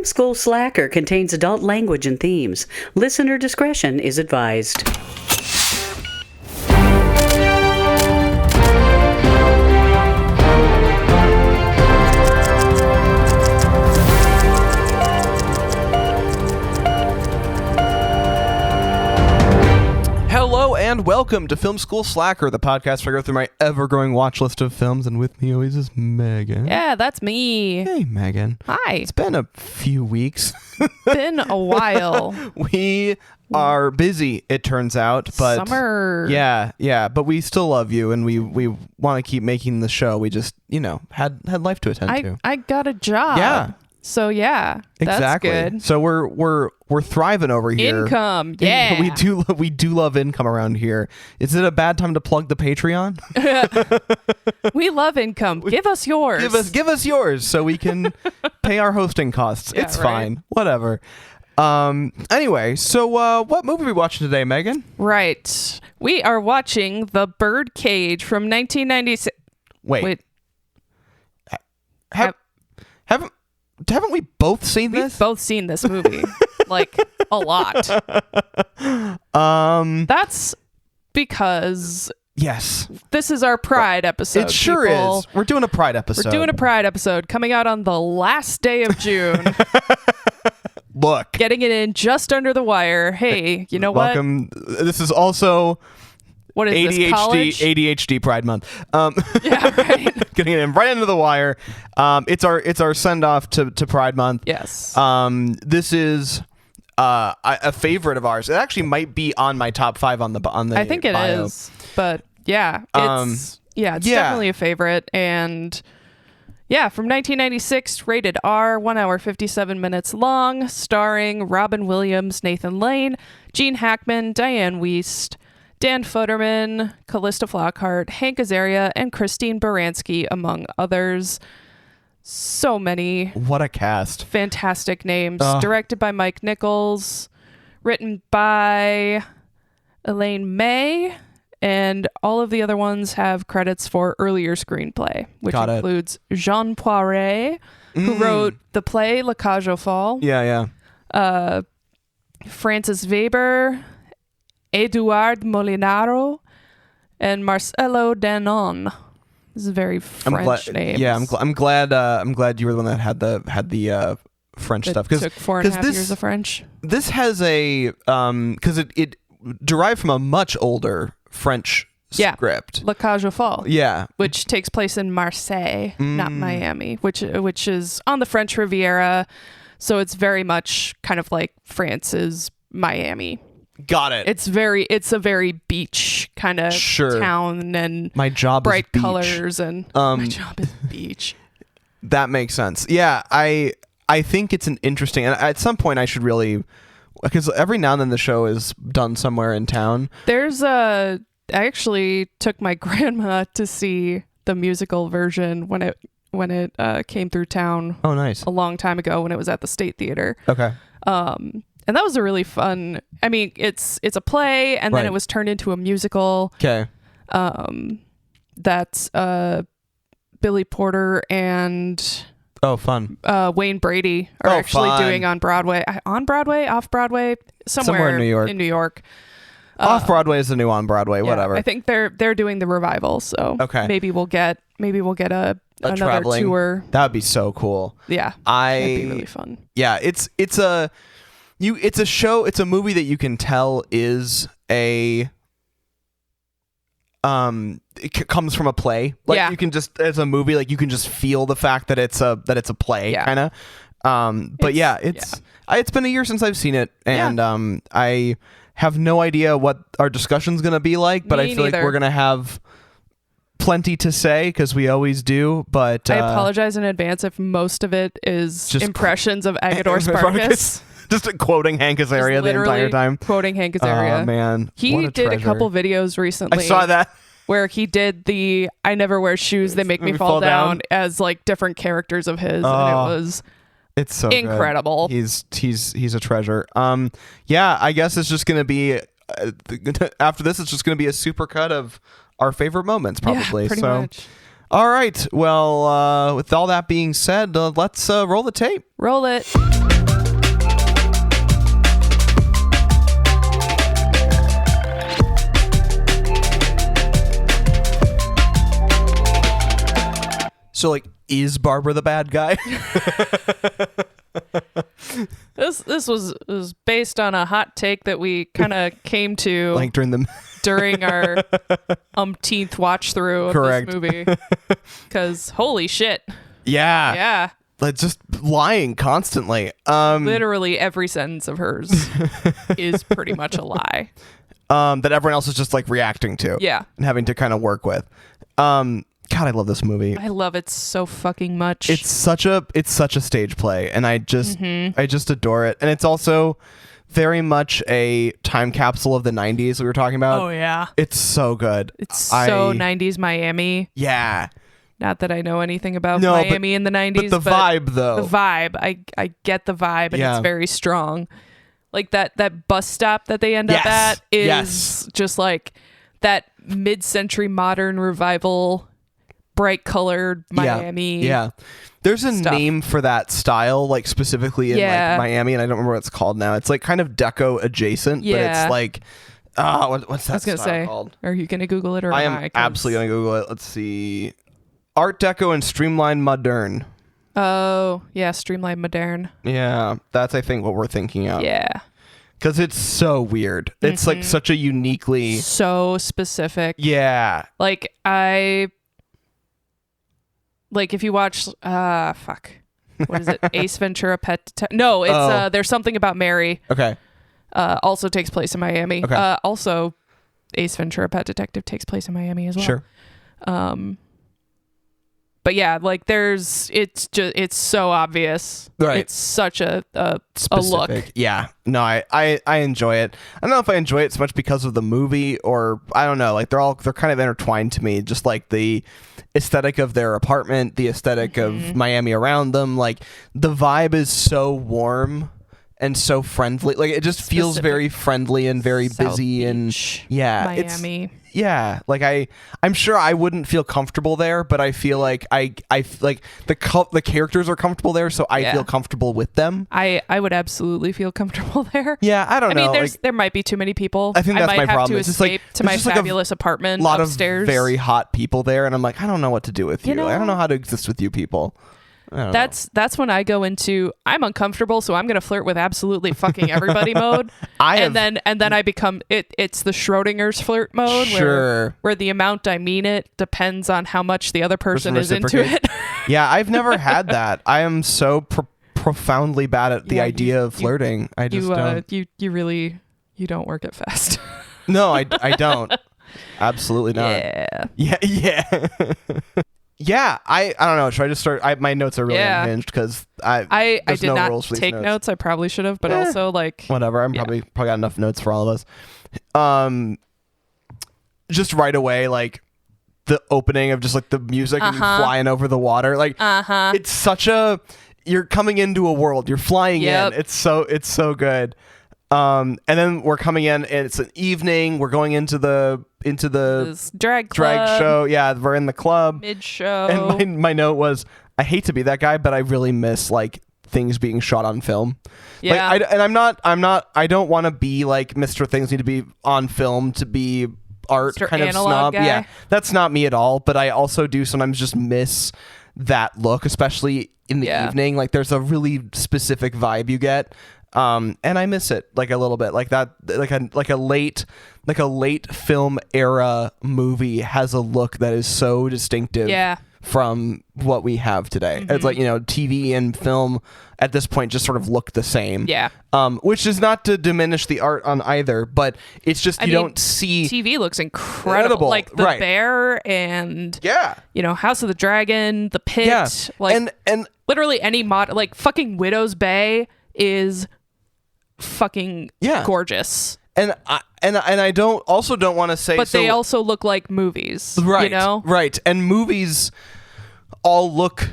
Film School Slacker contains adult language and themes. Listener discretion is advised. Hello and welcome to Film School Slacker, the podcast where I go through my ever-growing watch list of films, and with me always is Megan. Yeah, that's me. Hey, Megan. Hi. It's been a few weeks. Been a while. We are busy, it turns out, but Summer. Yeah, but we still love you, and we want to keep making the show. We just, had life to attend to. I got a job. Yeah. So yeah, Exactly. That's good. So we're thriving over here. Income. Yeah. We do love income around here. Is it a bad time to plug the Patreon? We love income. Give us yours. Give us yours so we can pay our hosting costs. Yeah, it's right. fine. Whatever. Anyway, so what movie are we watching today, Megan? Right. We are watching The Birdcage from 1996. Wait. Haven't we both seen We've this? both seen this movie. Like a lot. That's because Yes. this is our Pride episode. It sure people. is. We're doing a Pride episode. We're doing a Pride episode coming out on the last day of June. Look. Getting it in just under the wire. Hey, you know Welcome. This is also what is this, college? ADHD Pride Month. Yeah, right. Getting it in right under the wire. It's our send off to Pride Month. Yes. This is a favorite of ours. It actually might be on my top 5 on the I think it bio. is, but yeah, it's definitely a favorite. And yeah, from 1996, rated R, 1 hour 57 minutes long, starring Robin Williams, Nathan Lane, Gene Hackman, Diane Wiest, Dan Futterman, Callista Flockhart, Hank Azaria, and Christine Baranski, among others. So many. What a cast. Fantastic names. Directed by Mike Nichols. Written by Elaine May. And all of the other ones have credits for earlier screenplay, which includes Jean Poiret, who wrote the play La Cage aux Folles. Yeah. Francis Weber, Eduard Molinaro, and Marcelo Danon. This is very French name. Yeah, I'm glad you were the one that had the French stuff, because took 4.5 years of French. This has a because it derived from a much older French script. La Cage aux Folles. Yeah, which takes place in Marseille, not Miami, which is on the French Riviera. So it's very much kind of like France's Miami. Got it. It's a very beach kind of town, and my job bright is beach. colors, and my job is beach. That makes sense. Yeah, I think it's an interesting, and at some point I should really, because every now and then the show is done somewhere in town. I actually took my grandma to see the musical version when it came through town. Oh, nice. A long time ago when it was at the State Theater. Okay. And that was a really fun. I mean, it's a play, and then it was turned into a musical. Okay. That's Billy Porter and fun. Wayne Brady are actually fun. doing on Broadway, off Broadway, somewhere in New York. Off Broadway is the new on Broadway. Whatever. I think they're doing the revival, so maybe we'll get another traveling tour. That would be so cool. Yeah, that'd be really fun. Yeah, it's a show. It's a movie that you can tell is it comes from a play. Like you can just, as a movie, like you can just feel the fact that it's a play, kind of. But it's been a year since I've seen it, and I have no idea what our discussion's gonna be like. But I feel like we're gonna have plenty to say, because we always do. But I apologize in advance if most of it is just impressions of Agador Sparkus. Just quoting Hank Azaria the entire time. Quoting Hank Azaria. Oh, man. He did a couple videos recently. I saw that. Where he did the I never wear shoes, they make me fall down as like different characters of his. And it's so incredible. Good. He's a treasure. Yeah, I guess it's just going to be, after this, it's just going to be a super cut of our favorite moments, probably. Yeah, pretty so much. All right. Well, with all that being said, let's roll the tape. Roll it. So, like, is Barbara the bad guy? This was based on a hot take that we kind of came to like during our umpteenth watch through of this movie. Because holy shit. Yeah. Like, just lying constantly. Literally every sentence of hers is pretty much a lie. That everyone else is just like reacting to. Yeah. And having to kind of work with. God, I love this movie. I love it so fucking much. It's such a stage play, and I just adore it. And it's also very much a time capsule of the 90s we were talking about. Oh yeah. It's so good. It's so 90s Miami. Yeah. Not that I know anything about Miami in the 90s, but the vibe though. The vibe. I get the vibe, and it's very strong. Like that bus stop that they end up at is just like that mid-century modern revival, bright colored Miami. Yeah. There's a name for that style, like specifically in like Miami, and I don't remember what it's called now. It's like kind of deco adjacent, but it's like what's that style called? Are you gonna Google it or I am absolutely gonna Google it. Let's see. Art Deco and Streamline Modern. Oh, yeah, Streamline Modern. Yeah, that's I think what we're thinking of. Yeah. Because it's so weird. It's like such a uniquely... So specific. Yeah. Like, Like, if you watch... fuck. What is it? Ace Ventura Pet Detective? No, it's There's Something About Mary. Okay. Also takes place in Miami. Okay. Also, Ace Ventura Pet Detective takes place in Miami as well. Sure. But yeah, like it's so obvious. Right. It's such a look. Yeah. No, I enjoy it. I don't know if I enjoy it so much because of the movie or I don't know. Like they're kind of intertwined to me. Just like the aesthetic of their apartment, the aesthetic of Miami around them. Like the vibe is so warm and so friendly. Like it just feels very friendly and very South busy Beach, and Miami. Like I'm sure I wouldn't feel comfortable there, but I feel like I like the characters are comfortable there, so I feel comfortable with them. I would absolutely feel comfortable there. Yeah, I don't know. I mean, there might be too many people. I think that's my problem. Have to escape to my fabulous apartment upstairs. A lot of very hot people there, and I'm like, I don't know what to do with you. I don't know how to exist with you people. That's when I go into I'm uncomfortable, so I'm gonna flirt with absolutely fucking everybody mode. And then I become it's the Schrodinger's flirt mode where the amount I mean it depends on how much the other person is into it. Yeah, I've never had that. I am so profoundly bad at the idea of flirting. I just don't. You really don't work it fast. No, I don't. Absolutely not. Yeah. Yeah, I don't know. Should I just start? My notes are really unhinged because I did not take notes. I probably should have, but also like whatever. I'm probably got enough notes for all of us. Just right away, like the opening of just like the music and you flying over the water, like it's such a you're coming into a world. You're flying in. It's so good. And then we're coming in and it's an evening. We're going into the drag show. Yeah, we're in the club mid show. And my note was, I hate to be that guy, but I really miss like things being shot on film. Yeah. Like, I don't want to be like Mr. Things need to be on film to be art Mr. kind of Analog snob. Guy. Yeah, that's not me at all. But I also do sometimes just miss that look, especially in the evening. Like there's a really specific vibe you get. And I miss it like a little bit, like that, like a late film era movie has a look that is so distinctive from what we have today. It's like, TV and film at this point just sort of look the same. Yeah. Which is not to diminish the art on either, but it's just don't see. TV looks incredible. Like the Bear and House of the Dragon, The Pit, like and literally any mod, like fucking Widow's Bay is fucking gorgeous. And I don't want to say, but they also look like movies, right? Right, and movies all look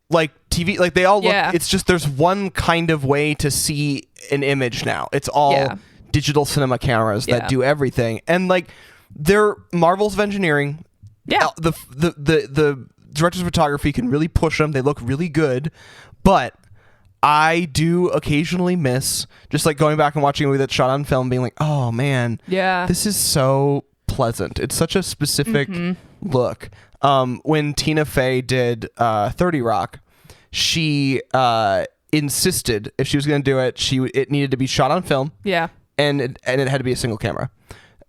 like TV, like they all look. It's just there's one kind of way to see an image now. It's all digital cinema cameras that do everything, and like they're marvels of engineering. Yeah, the directors of photography can really push them. They look really good, but I do occasionally miss just like going back and watching a movie that's shot on film, being like, oh man, this is so pleasant. It's such a specific look. When Tina Fey did 30 Rock, she insisted if she was going to do it, it needed to be shot on film. Yeah. And it had to be a single camera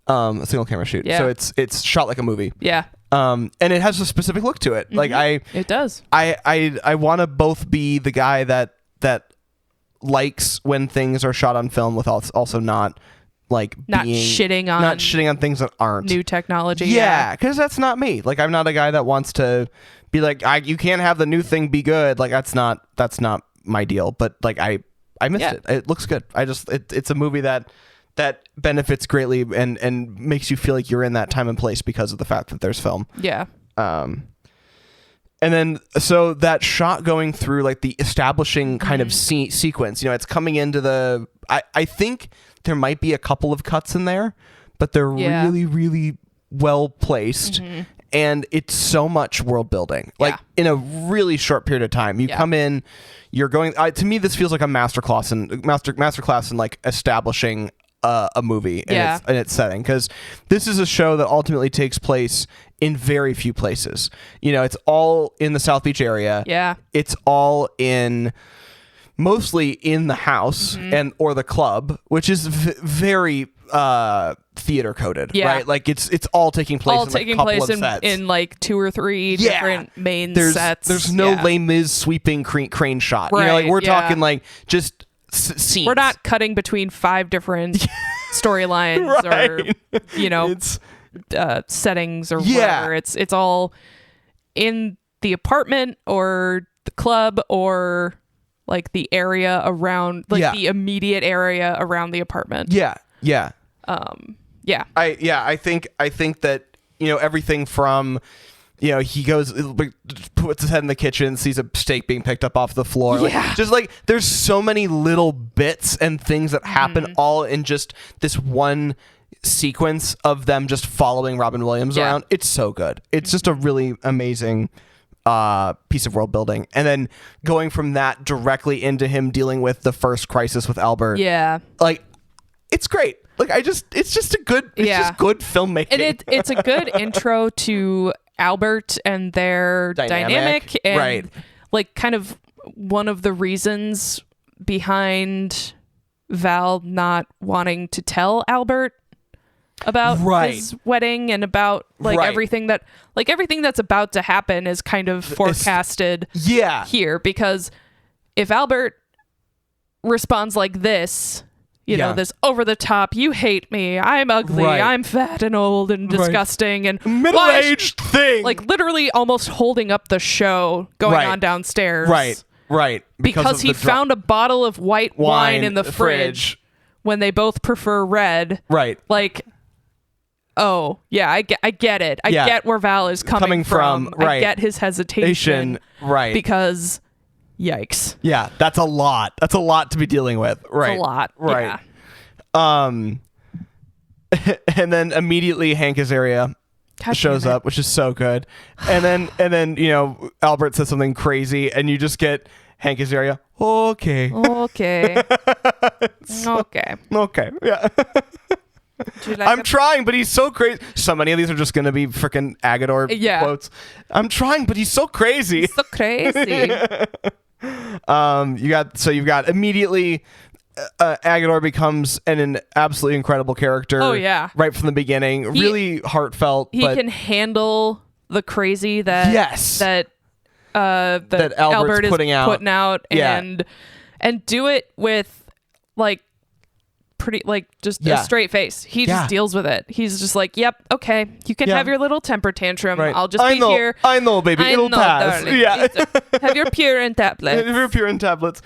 shoot. Yeah. So it's shot like a movie. Yeah. And it has a specific look to it. Like it does. I want to both be the guy that likes when things are shot on film with also not shitting on things that aren't new technology. Yeah, because that's not me. Like, I'm not a guy that wants to be like, you can't have the new thing be good. Like, that's not my deal. But like, I missed it. It looks good. It's a movie that benefits greatly and makes you feel like you're in that time and place because of the fact that there's film. Yeah. And then, so that shot going through like the establishing kind of sequence, it's coming into I think there might be a couple of cuts in there, but they're really, really well placed. And it's so much world building, like in a really short period of time. You come in, you're going, to me, this feels like a masterclass in like establishing a movie and its setting, because this is a show that ultimately takes place in very few places. It's all in the South Beach area. Yeah. It's all mostly in the house or the club, which is very theater coded, right? Like it's all taking place in like 2 or 3 different main sets. There's no Les Mis sweeping crane shot. Right, like we're talking like just scenes. We're not cutting between 5 different storylines or settings or whatever. It's all in the apartment or the club or like the area around, like the immediate area around the apartment. I think that everything from he goes, puts his head in the kitchen, sees a steak being picked up off the floor. Like, just like there's so many little bits and things that happen all in just this one sequence of them just following Robin Williams around. It's so good. It's just a really amazing piece of world building, and then going from that directly into him dealing with the first crisis with Albert. Like it's great. Like it's just good filmmaking, and it's a good intro to Albert and their dynamic and like kind of one of the reasons behind Val not wanting to tell Albert about his wedding and about like everything that's about to happen is kind of forecasted here, because if Albert responds like this, this over the top, you hate me, I'm ugly, I'm fat and old and disgusting and middle-aged thing, like literally almost holding up the show going on downstairs, because he found a bottle of white wine in the fridge when they both prefer red, like, oh yeah, I get it. I get where Val is coming from. I get his hesitation, because yikes. Yeah, that's a lot. That's a lot to be dealing with. Right. It's a lot. Right. And then immediately Hank Azaria shows up, which is so good. And then Albert says something crazy, and you just get Hank Azaria. Okay. Yeah. I'm trying, but he's so crazy. So many of these are just going to be freaking Agador quotes. I'm trying, but he's so crazy. He's so crazy. You've got immediately Agador becomes an absolutely incredible character. Oh yeah, right from the beginning, really heartfelt. He can handle the crazy that Albert is putting out, and do it with like pretty like just a straight face. He just deals with it. He's just like, yep, okay, you can have your little temper tantrum. I'll just be here. I know, baby. It'll pass. Darling. Yeah. Have your Purine tablets. Have your Purine tablets.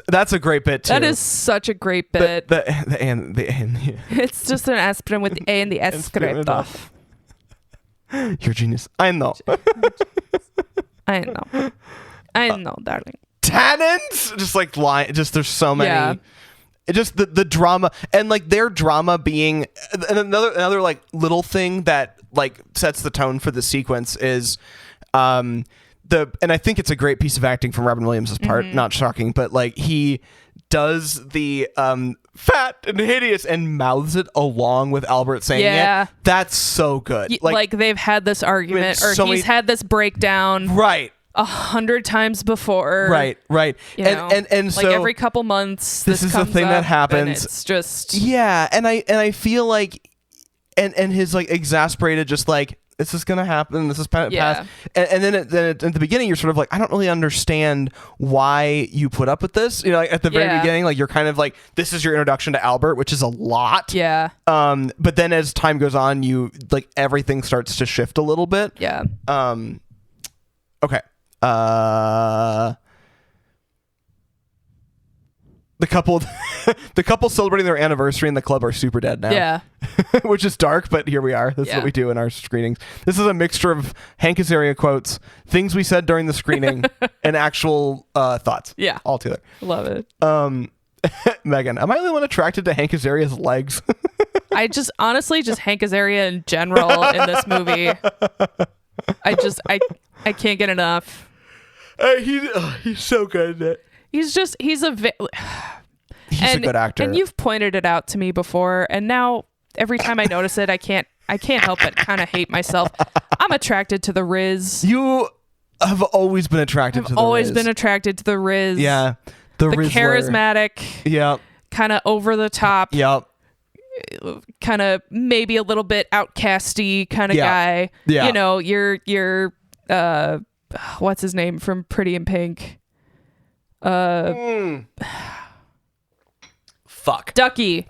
That's a great bit too. That is such a great bit. The N. It's just an aspirin with the A and the S scraped off. You're genius. I know. I know, darling. Tannins? Just like lying. Just there's so many. Yeah. Just the drama, and like their drama being another like little thing that like sets the tone for the sequence is And I think it's a great piece of acting from Robin Williams' part. Not shocking, but like he does the fat and hideous and mouths it along with Albert saying it. That's so good. Like they've had this argument, or he's had this breakdown, right, 100 times before. Right. And so like every couple months, this is the thing that happens. It's just and I feel like, and his like exasperated, just like, this is gonna happen. This is past. And then at the beginning, you're sort of like, I don't really understand why you put up with this. You know, like at the very beginning, like you're kind of like, this is your introduction to Albert, which is a lot. Yeah. But then as time goes on, you like everything starts to shift a little bit. Yeah. Okay. The couple celebrating their anniversary in the club are super dead now. Yeah. Which is dark, but here we are. This is what we do in our screenings. This is a mixture of Hank Azaria quotes, things we said during the screening, and actual thoughts. Yeah. All together. Love it. Meghan, am I the only one attracted to Hank Azaria's legs? I just honestly just Hank Azaria in general in this movie. I can't get enough. He's so good at it. He's a good actor. And you've pointed it out to me before, and now every time I notice it, I can't help but kind of hate myself. I'm attracted to the Rizz. You have always been attracted to the Rizz. Always been attracted to the Rizz. Yeah. The Rizzler. Charismatic. Yep. Kind of over the top. Yep. Kind of maybe a little bit outcasty kind of guy. Yeah. You know, you're what's his name from Pretty in Pink? Fuck. Ducky.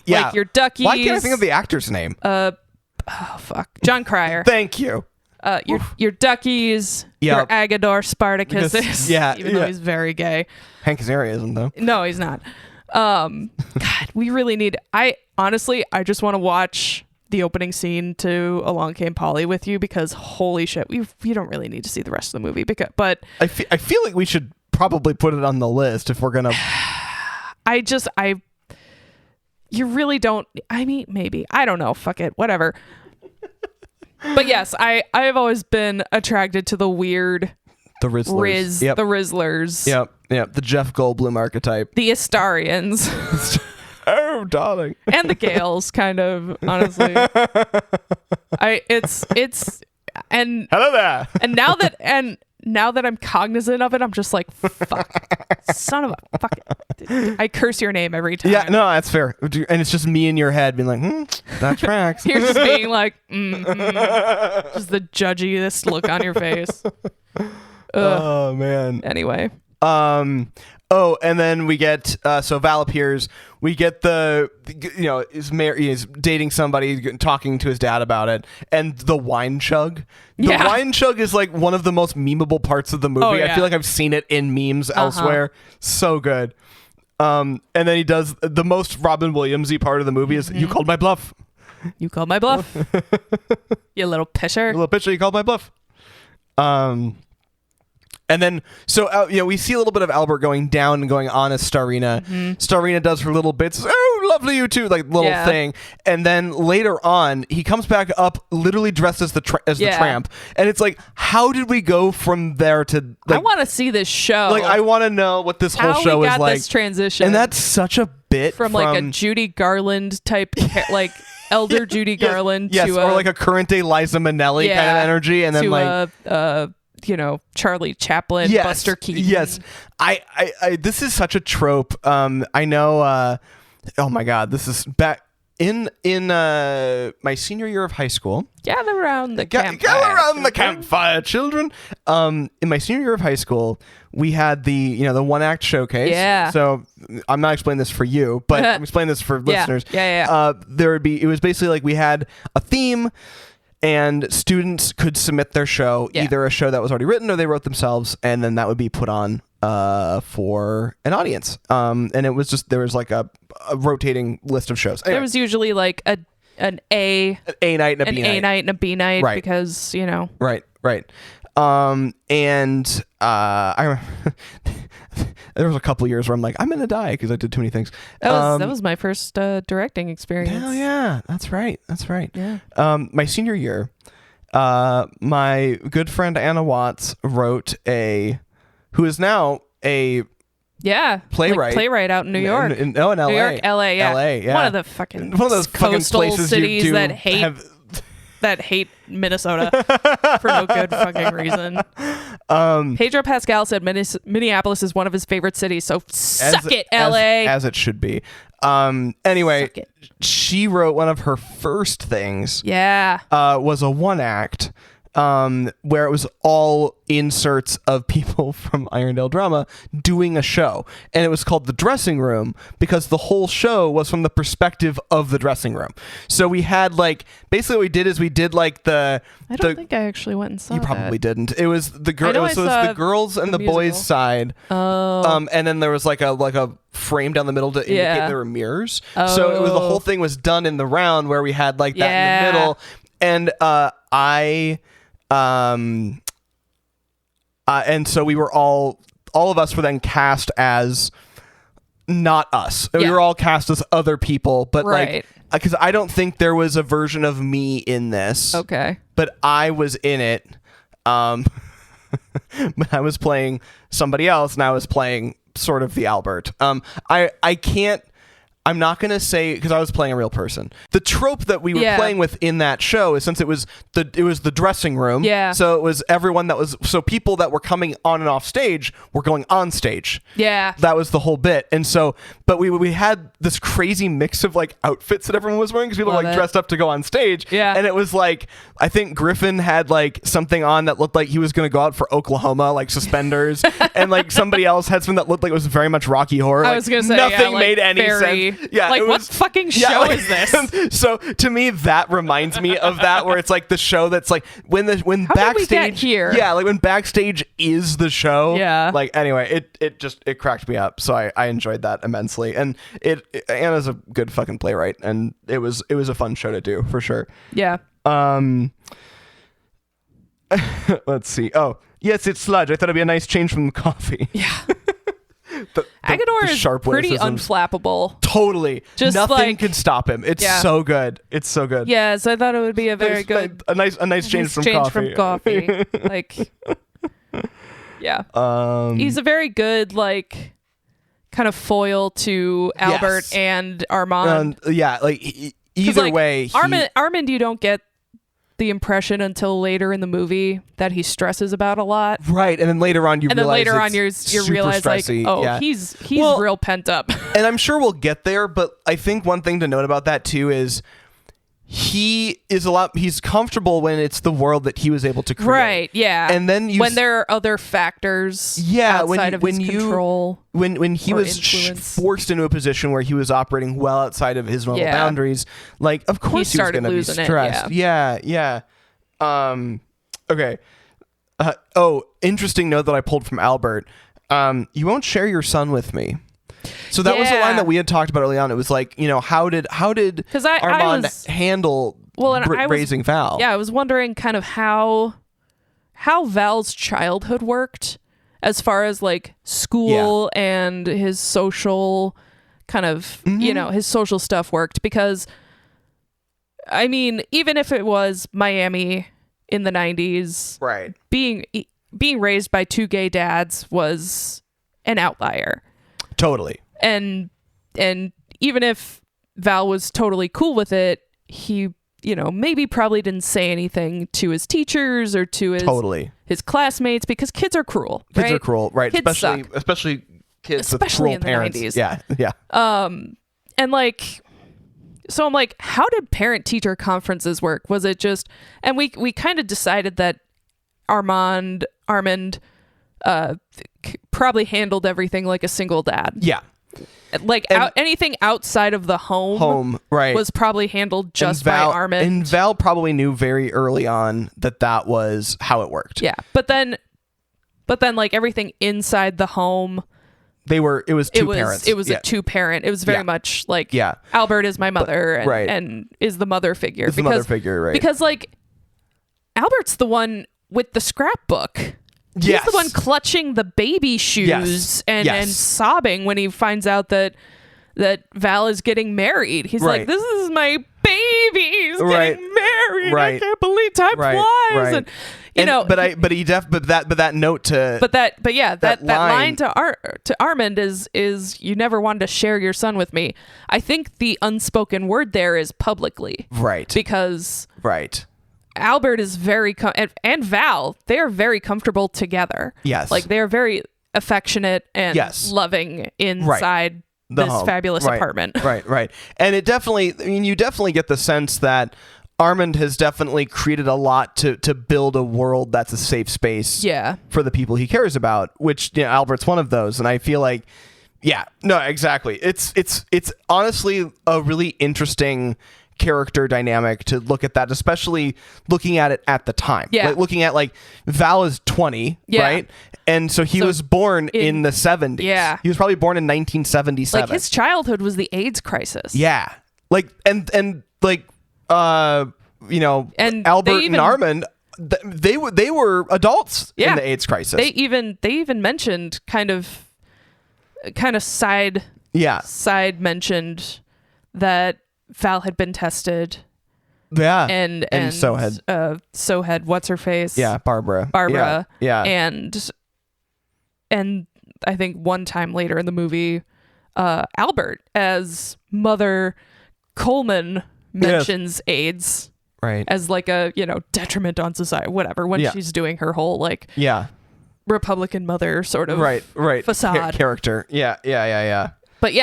Yeah. Like your Ducky. Why can't I think of the actor's name? John Cryer. Thank you. Your Duckies. Your Agador Spartacus. Even though he's very gay. Hank Azaria isn't though. No, he's not. God, we really need. I just want to watch the opening scene to Along Came Polly with you, because holy shit, you don't really need to see the rest of the movie, but I feel like we should probably put it on the list if we're gonna. You really don't. I mean, maybe, I don't know. Fuck it, whatever. But yes, I have always been attracted to the weird, the Rizzlers, the Rizzlers. Yep. The Jeff Goldblum archetype, the Astarians. Oh, darling. And the Gales, kind of, honestly. It's and hello there. And now that I'm cognizant of it, I'm just like, fuck, son of a fuck. I curse your name every time. Yeah, no, that's fair. And it's just me in your head being like, that tracks. You're just being like, just the judgiest look on your face. Oh man. Anyway. Oh, and then we get so Val appears. We get he's dating somebody, talking to his dad about it, and the wine chug. The wine chug is like one of the most memeable parts of the movie. I feel like I've seen it in memes elsewhere. So good. And then he does the most Robin Williams-y part of the movie is, you called my bluff. You called my bluff. You little pisher. You called my bluff. And then, so, we see a little bit of Albert going down and going on as Starina. Starina does her little bits. Oh, lovely, you too, like little thing. And then later on, he comes back up, literally dressed as the tramp. And it's like, how did we go from there to? Like, I want to see this show. Like, I want to know what this whole show is like. This transition, and that's such a bit from like a Judy Garland type, like elder Judy Garland, yes, to or like a current day Liza Minnelli kind of energy, and then like. Charlie Chaplin, Buster Keaton. Yes. I this is such a trope. I know, oh my God, this is back in my senior year of high school. Gather around the campfire. Gather around the campfire, children. In my senior year of high school, we had the one act showcase. Yeah. So I'm not explaining this for you, but I'm explaining this for listeners. Yeah. It was basically like we had a theme, and students could submit their show, either a show that was already written or they wrote themselves, and then that would be put on for an audience. And it was just, there was like a rotating list of shows. Anyway. There was usually like an A night and a B night. A night and a B night, right. Because, Right. And I remember there was a couple years where I'm like, I'm gonna die because I did too many things. That was my first directing experience. Hell yeah, that's right. Yeah. My senior year, my good friend Anna Watts who is now a playwright out in New York. In LA. New York, LA, yeah. LA, yeah. One of those coastal places cities that hate Minnesota for no good fucking reason. Pedro Pascal said Minneapolis is one of his favorite cities, so suck it, LA. As it should be. Anyway, she wrote one of her first things. Yeah. Was a one act. Where it was all inserts of people from Irondale Drama doing a show, and it was called The Dressing Room because the whole show was from the perspective of the dressing room. So we had basically what we did is we did I don't think I actually went and saw. You probably didn't. It was the girl. It was the girls and the boys side. Oh. And then there was like a frame down the middle to indicate there were mirrors. Oh. So it was the whole thing was done in the round where we had that in the middle, and and so we were all of us were then cast as not us. We were all cast as other people, but because I don't think there was a version of me in this. Okay. But I was in it. But I was playing somebody else, and I was playing sort of the Albert. I'm not going to say, because I was playing a real person. The trope that we were playing with in that show is, since it was the dressing room. Yeah. So it was so people that were coming on and off stage were going on stage. Yeah. That was the whole bit. And so, but we had this crazy mix of outfits that everyone was wearing because people were dressed up to go on stage. Yeah. And it was I think Griffin had something on that looked like he was going to go out for Oklahoma, suspenders. And somebody else had something that looked like it was very much Rocky Horror. I was going to say, nothing made any sense. Yeah, what fucking show is this? So to me, that reminds me of that, where it's the show that's when how backstage. Did we get here? Yeah, when backstage is the show. Yeah. Anyway, it cracked me up, so I enjoyed that immensely, and Anna's a good fucking playwright, and it was a fun show to do for sure. Yeah. Let's see. Oh yes, it's sludge. I thought it'd be a nice change from the coffee. Yeah. Agador is pretty unflappable. Totally. Just nothing can stop him. It's so good. It's so good. Yes, I thought it would be a very good a nice change from coffee. Yeah. He's a very good kind of foil to Albert and Armand. Either way, Armand you don't get the impression until later in the movie that he stresses about a lot, right? And then later on you realize he's real pent up. And I'm sure we'll get there, but I think one thing to note about that too is he's comfortable when it's the world that he was able to create, right? Yeah. And then when there are other factors outside of his control, when he was forced into a position where he was operating well outside of his normal boundaries, of course he was going to be stressed. Yeah. Okay. Interesting note that I pulled from Albert. You won't share your son with me. So that was a line that we had talked about early on. It was how did Armand handle raising Val? Yeah, I was wondering kind of how Val's childhood worked as far as school and his social kind of, his social stuff worked, because I mean, even if it was Miami in the 90s, right, being raised by two gay dads was an outlier. Totally. And even if Val was totally cool with it, he, maybe probably didn't say anything to his teachers or to his classmates, because kids are cruel. Kids are cruel, right? Kids especially kids with cruel in the parents. 90s. Yeah. And so I'm how did parent-teacher conferences work? Was it just, and we kind of decided that Armand probably handled everything like a single dad. Yeah. Anything outside of the home right, was probably handled just by Armand. And Val probably knew very early on that was how it worked. Yeah. But then everything inside the home, it was two parents. It was a two-parent. It was very much Albert is my mother and is the mother figure. The mother figure, right. Because Albert's the one with the scrapbook. He's the one clutching the baby shoes and sobbing when he finds out that Val is getting married. He's like, this is my baby. He's getting married. married. I can't believe time flies. And that note to that line to Armand is you never wanted to share your son with me. I think the unspoken word there is publicly. Right. Because Albert is very and Val, they are very comfortable together. Yes. Like they are very affectionate and loving inside this fabulous apartment. Right. And you definitely get the sense that Armand has definitely created a lot to build a world that's a safe space for the people he cares about, which Albert's one of those. And I feel like, exactly. It's honestly a really interesting character dynamic to look at that, especially looking at it at the time. Like, looking at Val is 20, right? And so he was born in the 70s. Yeah. He was probably born in 1977. His childhood was the AIDS crisis. Yeah. And Albert and Armand, they were adults in the AIDS crisis. They even mentioned kind of side mentioned that Val had been tested. Yeah. And so had what's her face? Yeah, Barbara. Yeah. And I think one time later in the movie, Albert as Mother Coleman mentions AIDS. Right. As a, detriment on society, whatever, when she's doing her whole Republican mother sort of facade character. Yeah. But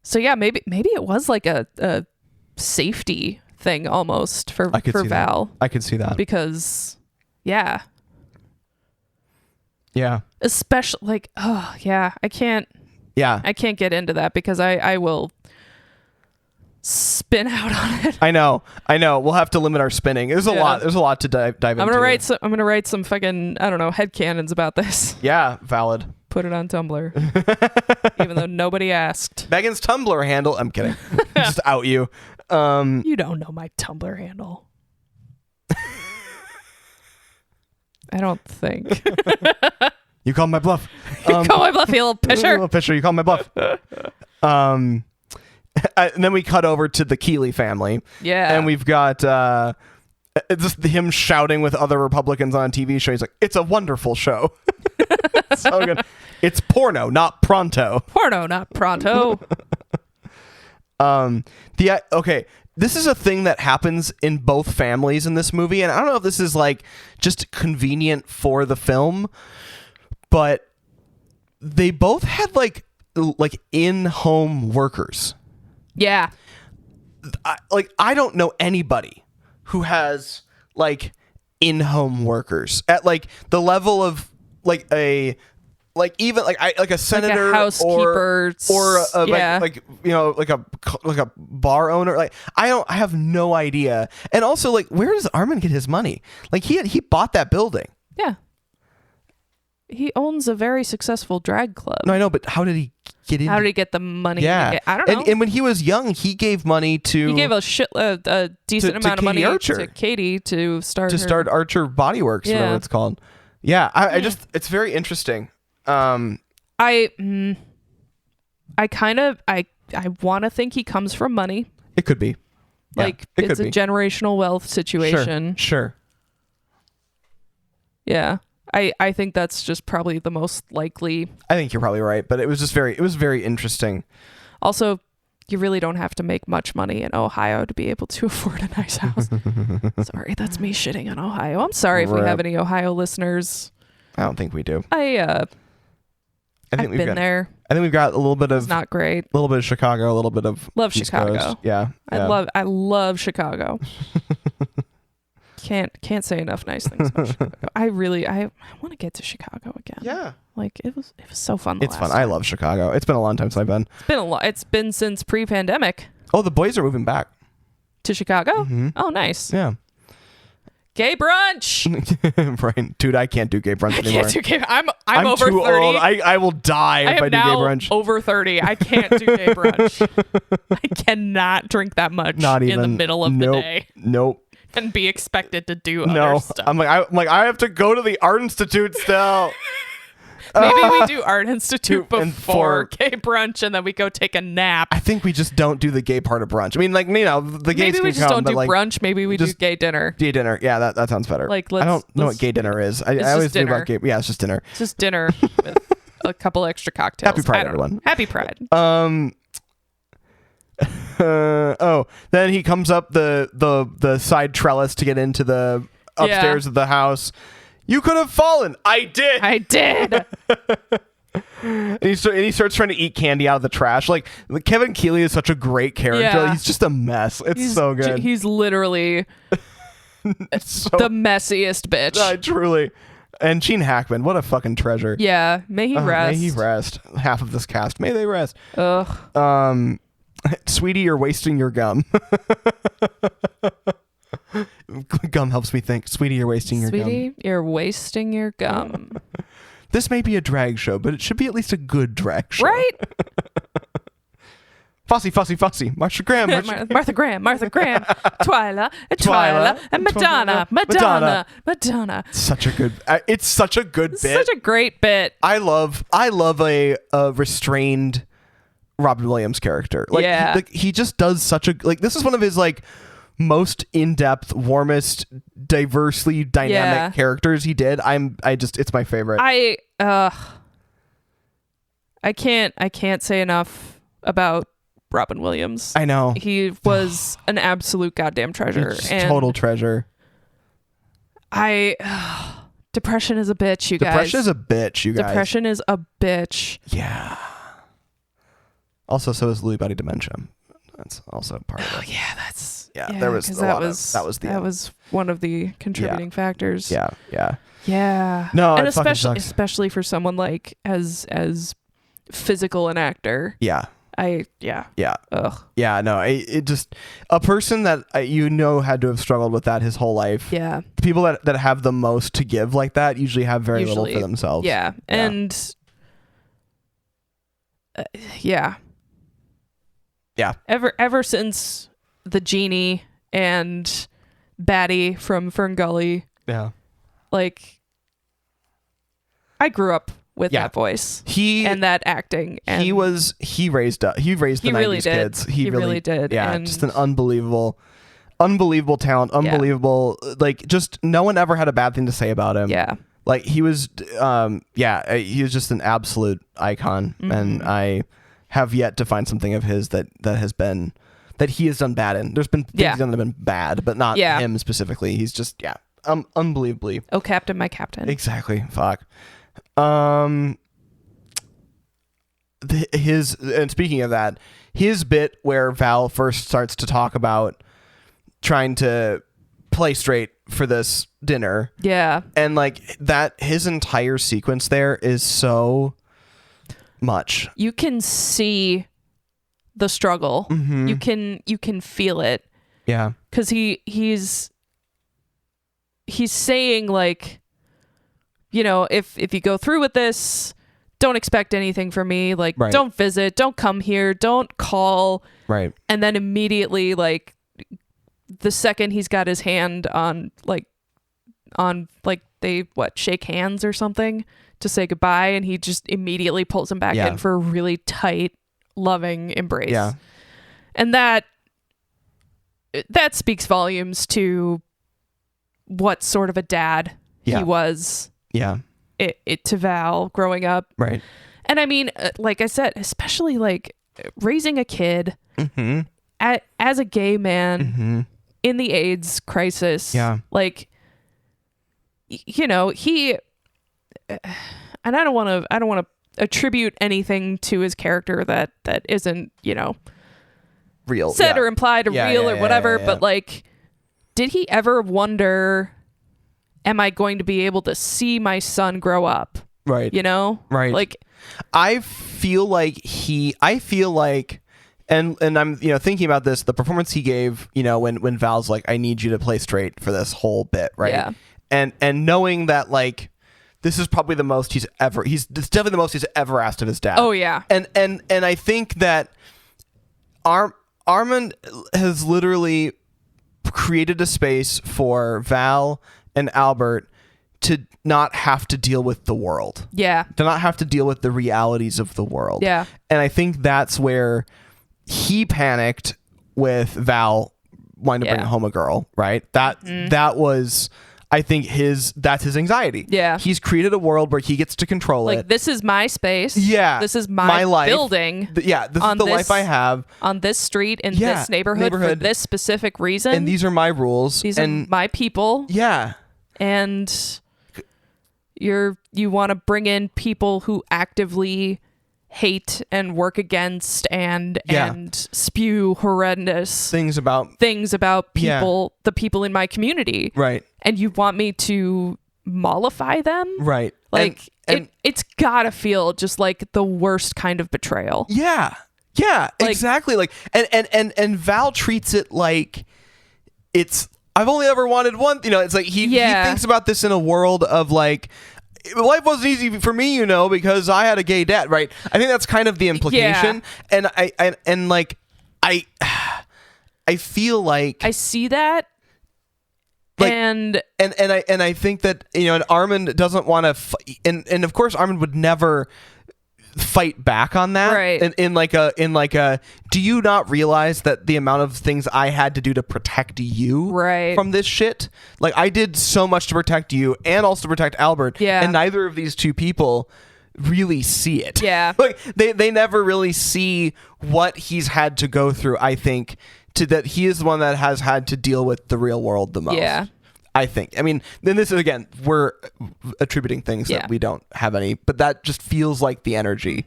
so maybe it was a safety thing almost for Val. I could see that. Because especially I can't get into that because I will spin out on it. I know. We'll have to limit our spinning. There's a lot to dive into. I'm gonna write some fucking headcanons about this. Yeah, valid. Put it on Tumblr. Even though nobody asked. Megan's Tumblr handle. I'm kidding. Just out you. You don't know my Tumblr handle. I don't think. You called my bluff. You call my bluff, you little pisher. You called my bluff. And then we cut over to the Keeley family. Yeah. And we've got just him shouting with other Republicans on a TV show. He's like, it's a wonderful show. So good. It's porno, not pronto. Porno, not pronto. Okay. This is a thing that happens in both families in this movie. And I don't know if this is just convenient for the film, but they both had in-home workers. Yeah. I don't know anybody who has in-home workers at the level of a senator, a housekeeper, or a bar owner. I have no idea. And also where does Armand get his money? He bought that building. Yeah. He owns a very successsul drag club. No, I know, but how did he get in? How did he get the money? Yeah, I don't know. And when he was young, he gave money to. He gave a decent amount of money to Katie to start Archer Body Works, whatever it's called. Yeah, I just it's very interesting. I want to think he comes from money. It could be. It's a generational wealth situation. Sure. Yeah. I think that's just probably the most likely. I think you're probably right, but it was very interesting. Also, you really don't have to make much money in Ohio to be able to afford a nice house. Sorry, that's me shitting on Ohio. I'm sorry if we have any Ohio listeners. I don't think we do. I've been there. I think we've got a little bit of. It's not great. A little bit of Chicago, a little bit of. Love East Chicago. Coast. Yeah. I love Chicago. Can't say enough nice things about Chicago. I want to get to Chicago again. Yeah. It was so fun. It's fun. I love Chicago. It's been a long time since I've been. It's been since pre-pandemic. Oh, the boys are moving back to Chicago. Mm-hmm. Oh, nice. Yeah. Gay brunch. Right, dude. I can't do gay brunch anymore. I can't do gay. I'm over too 30. Old. I will die if I do gay brunch. Over 30. I can't do gay brunch. I cannot drink that much in the middle of the day. Nope. And be expected to do other stuff. I have to go to the Art Institute still. Maybe we do Art Institute And before gay brunch, and then we go take a nap. I think we just don't do the gay part of brunch. I mean, like, the gays Maybe we can just come, don't do but, like, brunch. Maybe we do gay dinner. Gay dinner. Yeah, that sounds better. Like, I don't know what gay dinner is. I always think about gay. Yeah, it's just dinner. It's just dinner with a couple extra cocktails. Happy Pride, everyone. Happy Pride. Then he comes up the side trellis to get into the upstairs of the house. You could have fallen. I did. And he starts trying to eat candy out of the trash. Like, Kevin Keighley is such a great character. Yeah. He's just a mess. He's so good. He's literally the messiest bitch. Truly. And Gene Hackman, what a fucking treasure. Yeah, may he rest. May he rest. Half of this cast, may they rest. Ugh. Sweetie, you're wasting your gum. Gum helps me think. Sweetie, you're wasting your gum. Sweetie, you're wasting your gum. This may be a drag show, but it should be at least a good drag show. Right? Fussy, Martha Graham, Martha Graham, Twyla, and Madonna. Such a good. It's such a good bit. Such a great bit. I love a restrained Robin Williams character. Like, he just does such a, like, this is one of his, like, most in-depth, warmest, diversely dynamic characters he did. It's my favorite. I can't say enough about Robin Williams. I know. He was an absolute goddamn treasure. And total treasure. Depression is a bitch, you guys. Depression is a bitch, you guys. Depression is a bitch. Yeah. Also, so is Lewy body dementia. That's also part of it. Oh yeah, that's there was that was one of the contributing factors. Yeah. No, and especially for someone like as physical an actor. Yeah. Ugh. Yeah, no, it just, a person that had to have struggled with that his whole life. Yeah. The people that have the most to give like that usually have very little for themselves. Yeah. And yeah. Ever since the genie and Batty from Fern Gully. Yeah. Like, I grew up with that voice and that acting. And he raised the really 90s did. kids. He really did. Yeah, and just an unbelievable talent. Unbelievable. Like, just no one ever had a bad thing to say about him. Yeah. Like, he was he was just an absolute icon. Mm-hmm. And I have yet to find something of his that he has done bad in. There's been things he's done that have been bad, but not him specifically. He's just unbelievably. Oh, Captain, my Captain. Exactly. Fuck. And speaking of that, his bit where Val first starts to talk about trying to play straight for this dinner. Yeah. And like that, his entire sequence there is so much. You can see the struggle. Mm-hmm. You can feel it. Yeah. Cause he's saying, like, you know, if you go through with this, don't expect anything from me. Like, don't visit, don't come here, don't call. Right. And then immediately, like, the second he's got his hand on they shake hands or something to say goodbye, and he just immediately pulls him back in for a really tight, loving embrace. Yeah. And that speaks volumes to what sort of a dad he was. Yeah. It to Val growing up. Right. And I mean, like I said, especially like raising a kid as a gay man in the AIDS crisis. Yeah. Like, you know, he, and I don't want to attribute anything to his character that isn't, you know, real, said or implied or real or whatever. But like, did he ever wonder, am I going to be able to see my son grow up? Right. You know? Right. Like, I feel like and I'm, you know, thinking about this, the performance he gave, you know, when Val's like, I need you to play straight for this whole bit. Right. Yeah. And knowing that, like, this is probably the most it's definitely the most he's ever asked of his dad. Oh yeah. And I think that Armand has literally created a space for Val and Albert to not have to deal with the world. Yeah. To not have to deal with the realities of the world. Yeah. And I think that's where he panicked with Val wanting to bring home a girl, right? That was, I think, that's his anxiety. Yeah. He's created a world where he gets to control it. This is my space. Yeah. This is my life. building. This is the life I have. On this street, in this neighborhood for this specific reason. And these are my rules. These are my people. Yeah. And you want to bring in people who actively hate and work against and spew horrendous things about people, the people in my community. Right. And you want me to mollify them? Right. Like, it's gotta feel just like the worst kind of betrayal. Yeah. Yeah, exactly. Like, and Val treats it like it's, I've only ever wanted one, it's like he thinks about this in a world of like, life wasn't easy for me, because I had a gay dad, right? I think that's kind of the implication. And I feel like I see that. Like, and I think that, and Armand doesn't want to, and of course Armand would never fight back on that, right? In like a do you not realize that the amount of things I had to do to protect you from this shit? Like, I did so much to protect you and also to protect Albert, and neither of these two people really see it. Like they never really see what he's had to go through. I think that he is the one that has had to deal with the real world the most. I think. I mean, then this is, again, we're attributing things that we don't have any, but that just feels like the energy.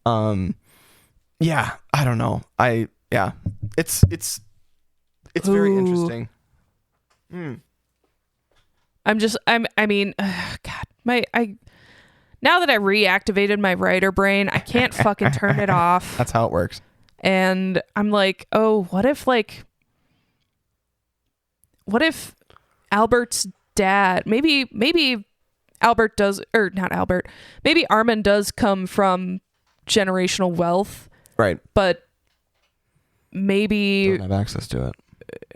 Yeah, I don't know. It's very interesting. I mean, God, now that I reactivated my writer brain, I can't fucking turn it off. That's how it works. And I'm like, oh, what if Albert's dad, maybe Albert does, or not Albert, maybe Armand does come from generational wealth, right? But maybe doesn't have access to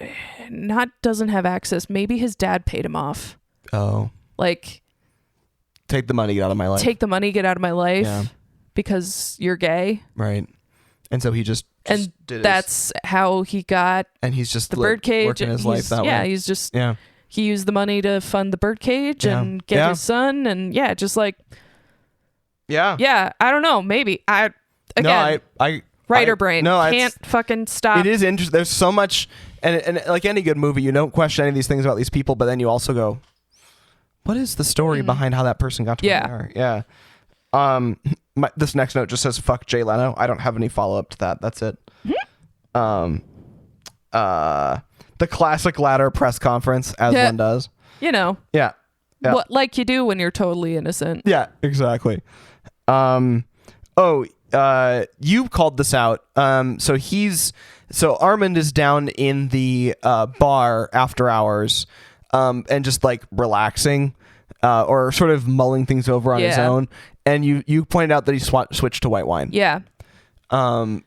it. Doesn't have access. Maybe his dad paid him off. Oh, like, take the money, get out of my life. Take the money, get out of my life, because you're gay, right? And so he just and did that's how he got. And he's just the Birdcage. Working his life that way. He's just he used the money to fund the Birdcage and get his son, and just like I don't know, maybe I writer brain can't fucking stop. It is interesting. There's so much, and like any good movie, you don't question any of these things about these people, but then you also go, what is the story behind how that person got to where they are? This next note just says fuck Jay Leno. I don't have any follow up to that. That's it. The classic ladder press conference, as one does. Yeah. What, like you do when you're totally innocent. Yeah, exactly. You called this out. So Armand is down in the bar after hours, and just like relaxing, or sort of mulling things over on his own. And you pointed out that he switched to white wine. Yeah. And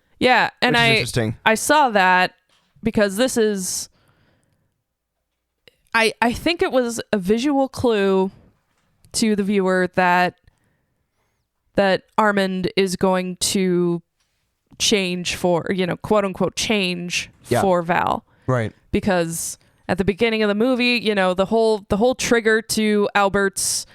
interesting. I saw that because this is, I think it was a visual clue to the viewer that Armand is going to change for, quote unquote change for Val. Right. Because at the beginning of the movie, the whole trigger to Albert's,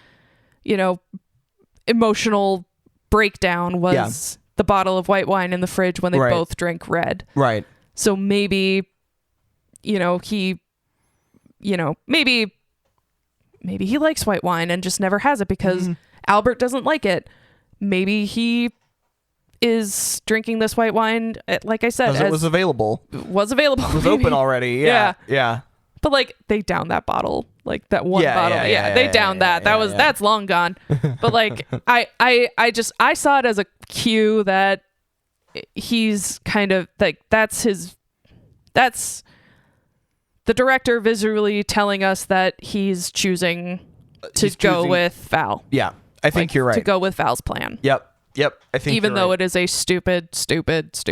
emotional breakdown was the bottle of white wine in the fridge when they both drink red. Right. So maybe, maybe he likes white wine and just never has it because Albert doesn't like it. Maybe he is drinking this white wine, like I said, it was available. It was open already. Yeah. But like they downed that bottle, like that one bottle. They downed that. That's long gone. But like I saw it as a cue that he's kind of like that's the director visually telling us that he's choosing to go with Val. Yeah, I think you're right. To go with Val's plan. Yep. I think even though right. it is a stupid plan. Terrible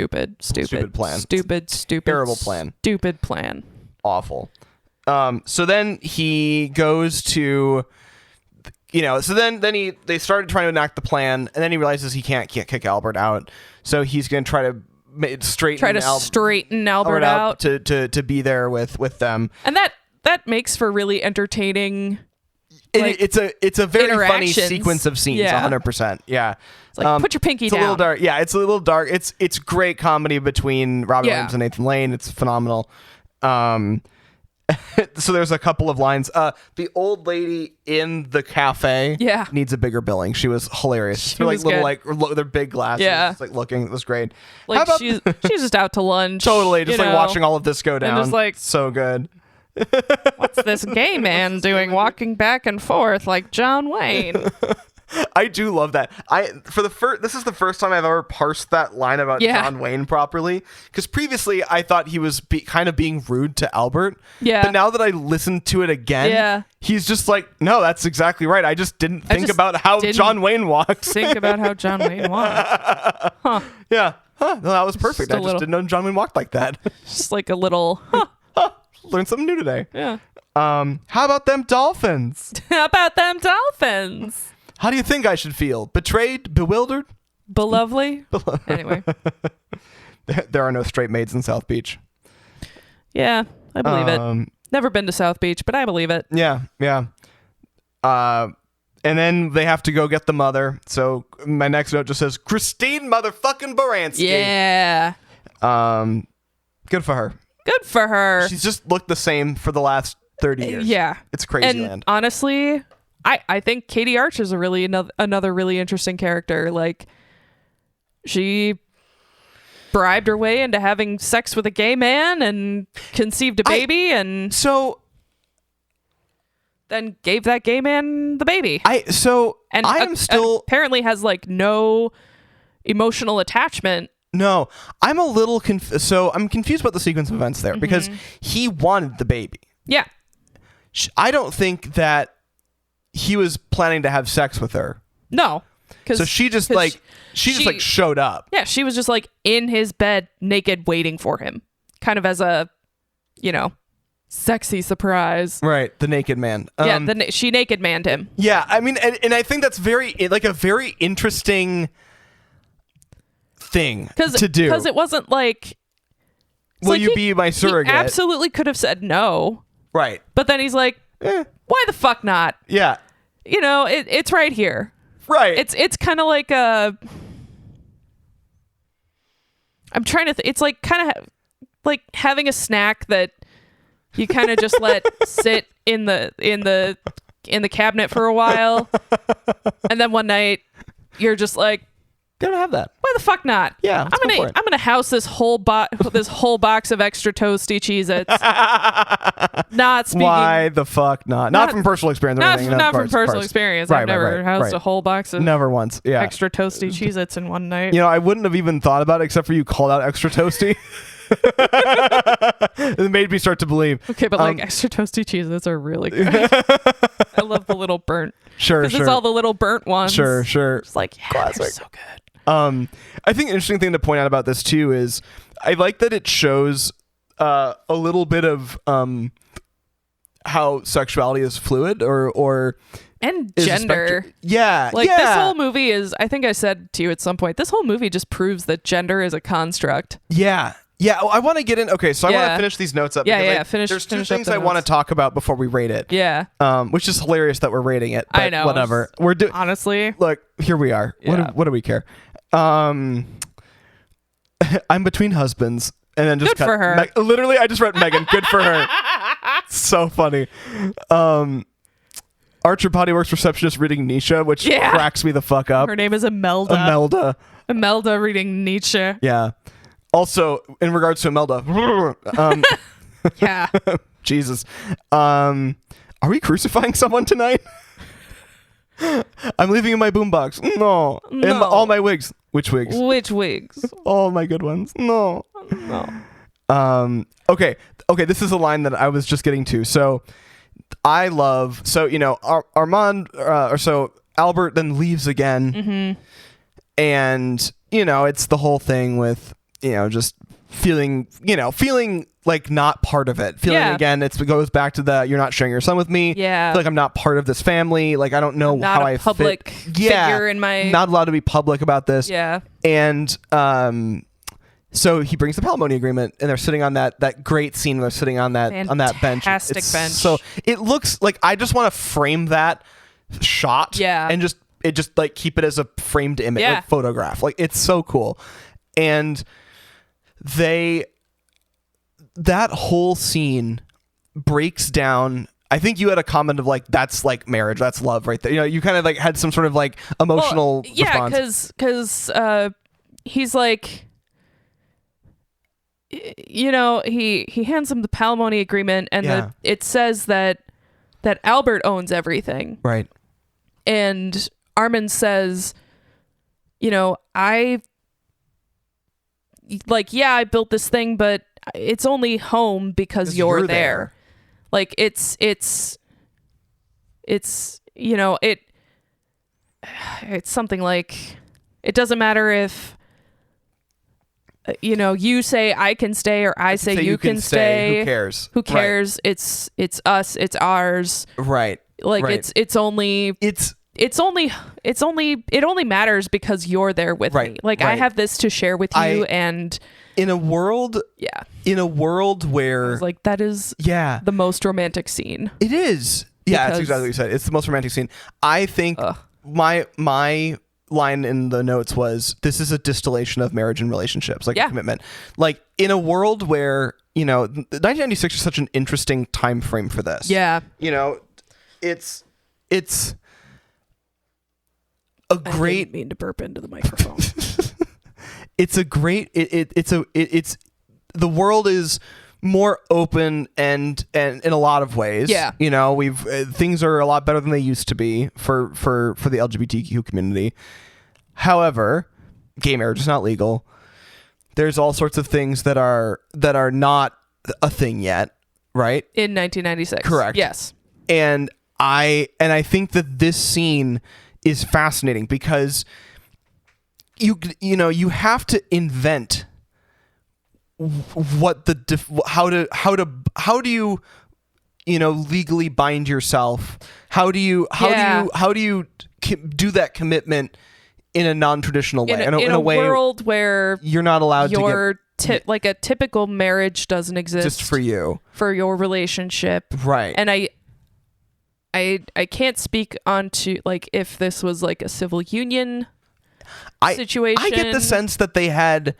plan. Stupid plan. Awful. So then he goes to So then they started trying to enact the plan, and then he realizes he can't kick Albert out, so he's going to try to straighten Albert out to be there with them, and that makes for really entertaining. It's a very funny sequence of scenes. 100%. Yeah. It's like, put your pinky down. A little dark. Yeah, it's a little dark. It's great comedy between Robin Williams and Nathan Lane. It's phenomenal. So there's a couple of lines. The old lady in the cafe needs a bigger billing. She was hilarious. She was little their big glasses. Yeah. Just, looking. It was great. She's just out to lunch. Totally. Just watching all of this go down. And just so good. What's this gay man doing walking back and forth like John Wayne? I do love that. This is the first time I've ever parsed that line about John Wayne properly, because previously I thought he was kind of being rude to Albert. Yeah. But now that I listened to it again, he's just like, no, that's exactly right. I just didn't think about how John Wayne walks. Think about how John Wayne walks. Huh. Yeah. Huh. No, that was perfect. I just didn't know John Wayne walked like that. Just like a little. Learned something new today. Yeah. How about them dolphins? How about them dolphins? How do you think I should feel? Betrayed? Bewildered? Belovely? Anyway. There are no straight maids in South Beach. Yeah, I believe it. Never been to South Beach, but I believe it. Yeah. And then they have to go get the mother. So my next note just says, Christine motherfucking Baranski. Yeah. Good for her. Good for her. She's just looked the same for the last 30 years. Yeah. It's crazy and land. Honestly, I think Katie Arch is another really interesting character. Like, she bribed her way into having sex with a gay man and conceived a baby and then gave that gay man the baby. Apparently has no emotional attachment. No, I'm a little confused. So I'm confused about the sequence of events there because he wanted the baby. Yeah. I don't think that he was planning to have sex with her. No. So she just showed up. Yeah, she was just in his bed naked waiting for him. Kind of as a, sexy surprise. Right, the naked man. She naked manned him. Yeah, I mean, and I think that's a very interesting thing to do. Because it wasn't will you be my surrogate? He absolutely could have said no. Right. But then he's like, why the fuck not? Yeah. It's right here. Right. It's kind of like a... I'm trying to... it's kind of like having a snack that you kind of just let sit in the cabinet for a while, and then one night you're just like, they don't have that. Why the fuck not? Yeah, I'm gonna house this whole box of extra toasty Cheez-Its. Not speaking. Why the fuck not? Not from personal experience. Not from personal experience. I've never housed a whole box of never once. Yeah. Extra toasty Cheez-Its in one night. I wouldn't have even thought about it except for you called out extra toasty. It made me start to believe. Okay, but extra toasty Cheez-Its are really good. I love the little burnt. Sure. Because it's all the little burnt ones. Sure. It's classic. They're so good. I think an interesting thing to point out about this too is I like that it shows a little bit of how sexuality is fluid or and gender. Yeah. This whole movie is, I think I said to you at some point, this whole movie just proves that gender is a construct. Yeah. Yeah, I want to get in. Okay, so I want to finish these notes up. Finish. There's two things I want to talk about before we rate it. Yeah. Which is hilarious that we're rating it. But I know. Whatever. We're doing. Honestly. Look, here we are. Yeah. What do we care? I'm between husbands, and then just good for her. Literally, I just read Meghan. Good for her. So funny. Archer Potty Works receptionist reading Nietzsche, which cracks me the fuck up. Her name is Imelda. Imelda reading Nietzsche. Yeah. Also, in regards to Imelda, yeah. Jesus. Are we crucifying someone tonight? I'm leaving in my boombox. No. And all my wigs. Which wigs? Which wigs? All my good ones. No. Okay, this is a line that I was just getting to. So I love, Armand, Albert then leaves again. Mm-hmm. And, it's the whole thing with, just feeling like not part of it. Again, it goes back to the you're not sharing your son with me. Yeah. I feel like I'm not part of this family. Like I don't know how I public fit. figure in my not allowed to be public about this. Yeah. And so he brings the palimony agreement, and they're sitting on that great scene where they're sitting on that bench. Fantastic bench. So it looks like I just want to frame that shot. Yeah. And just like keep it as a framed image, like photograph. Like it's so cool. And that whole scene breaks down. I think you had a comment of like, that's like marriage, that's love right there. You know, you kind of like had some sort of like emotional response. because he's like, you know, he hands him the palimony agreement, and it says that Albert owns everything. Right. And Armin says, you know, I built this thing, but it's only home because you're there. Like it's you know, it's something like, it doesn't matter if you know, you say I can stay or I say you can stay. Who cares? Right. It's us, it's ours. Right. Like it only matters because you're there with me. Like I have this to share with you, and in a world where like that is the most romantic scene. It is. Yeah, that's exactly what you said. It's the most romantic scene. I think my line in the notes was, this is a distillation of marriage and relationships, like a commitment. Like in a world where, you know, 1996 is such an interesting time frame for this. Yeah. You know, it's a great. I didn't mean to burp into the microphone. It's a great. It's the world is more open and in a lot of ways. Yeah. You know, we've things are a lot better than they used to be for the LGBTQ community. However, gay marriage is not legal. There's all sorts of things that are not a thing yet, right? In 1996. Correct. Yes. And I think that this scene is fascinating because you have to invent what how do you legally bind yourself? How do you do that commitment in a non-traditional way? In a way world where you're not allowed to get like a typical marriage doesn't exist just for you, for your relationship, right? And I can't speak onto like if this was like a civil union situation. I get the sense that they had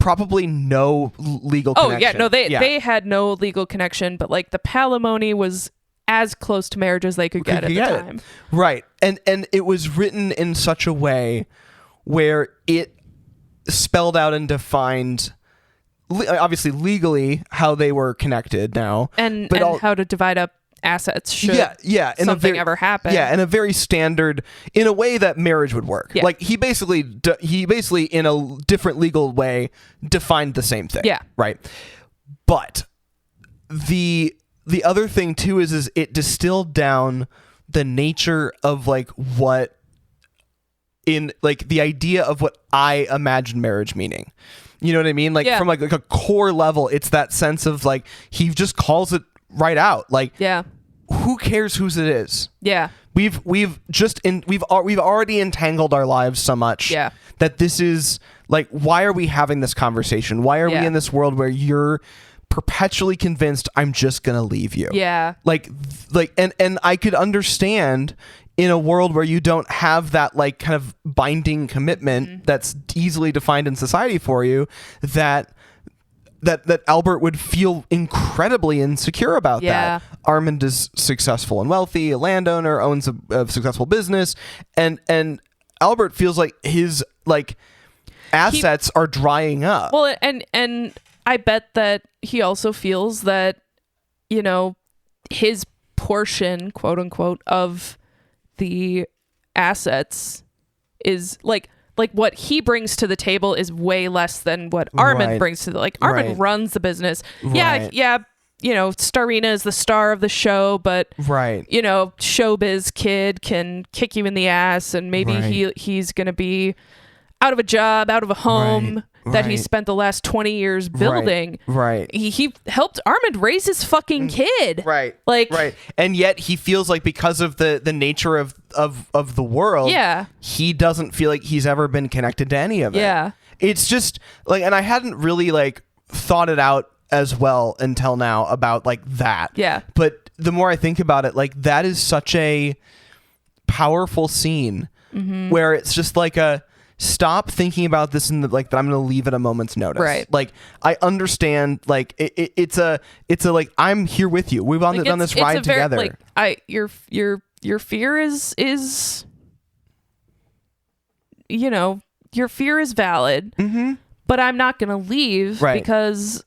probably no legal connection. They had no legal connection, but like the palimony was as close to marriage as they could get at the time. Right. And it was written in such a way where it spelled out and defined obviously legally how they were connected now, and how to divide up assets should something ever happen. Yeah, in a very standard, in a way that marriage would work. Yeah. Like he basically in a different legal way defined the same thing. Yeah. Right. But the other thing too is it distilled down the nature of like what in like the idea of what I imagine marriage meaning. You know what I mean? Like from like a core level, it's that sense of like he just calls it right out. Like, who cares whose it is? Yeah. We've already entangled our lives so much that this is like, why are we having this conversation? Why are we in this world where you're perpetually convinced I'm just gonna leave you? Yeah. Like and I could understand in a world where you don't have that like kind of binding commitment that's easily defined in society for you, that Albert would feel incredibly insecure about that. Armand is successful and wealthy, a landowner, owns a successful business, and Albert feels like his like assets are drying up. Well, and I bet that he also feels that, you know, his portion, quote unquote, of the assets is like what he brings to the table is way less than what Armin brings to the, like Armin runs the business. Yeah. You know, Starina is the star of the show, but you know, showbiz kid can kick you in the ass, and maybe he's going to be out of a job, out of a home that he right. spent the last 20 years building. Right. He helped Armand raise his fucking kid. Right. Like, right. And yet he feels like because of the nature of the world, he doesn't feel like he's ever been connected to any of it. Yeah. It's just like, and I hadn't really like thought it out as well until now about like that. Yeah. But the more I think about it, like that is such a powerful scene where it's just like a stop thinking about this in the like that I'm going to leave at a moment's notice. Right. Like I understand like it's a like I'm here with you. We've done this ride together. Like your fear is you know, your fear is valid. But I'm not going to leave because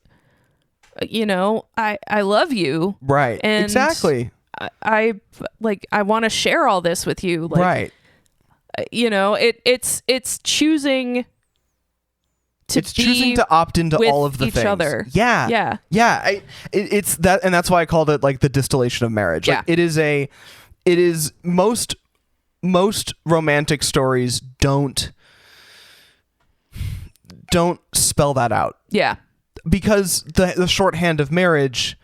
you know, I love you. Right. And exactly. I want to share all this with you. Like, right. You know, it's choosing to choosing to opt into all of the each things. Other. Yeah. It's that, and that's why I called it like the distillation of marriage. Like, it is most romantic stories don't spell that out. Yeah. Because the shorthand of marriage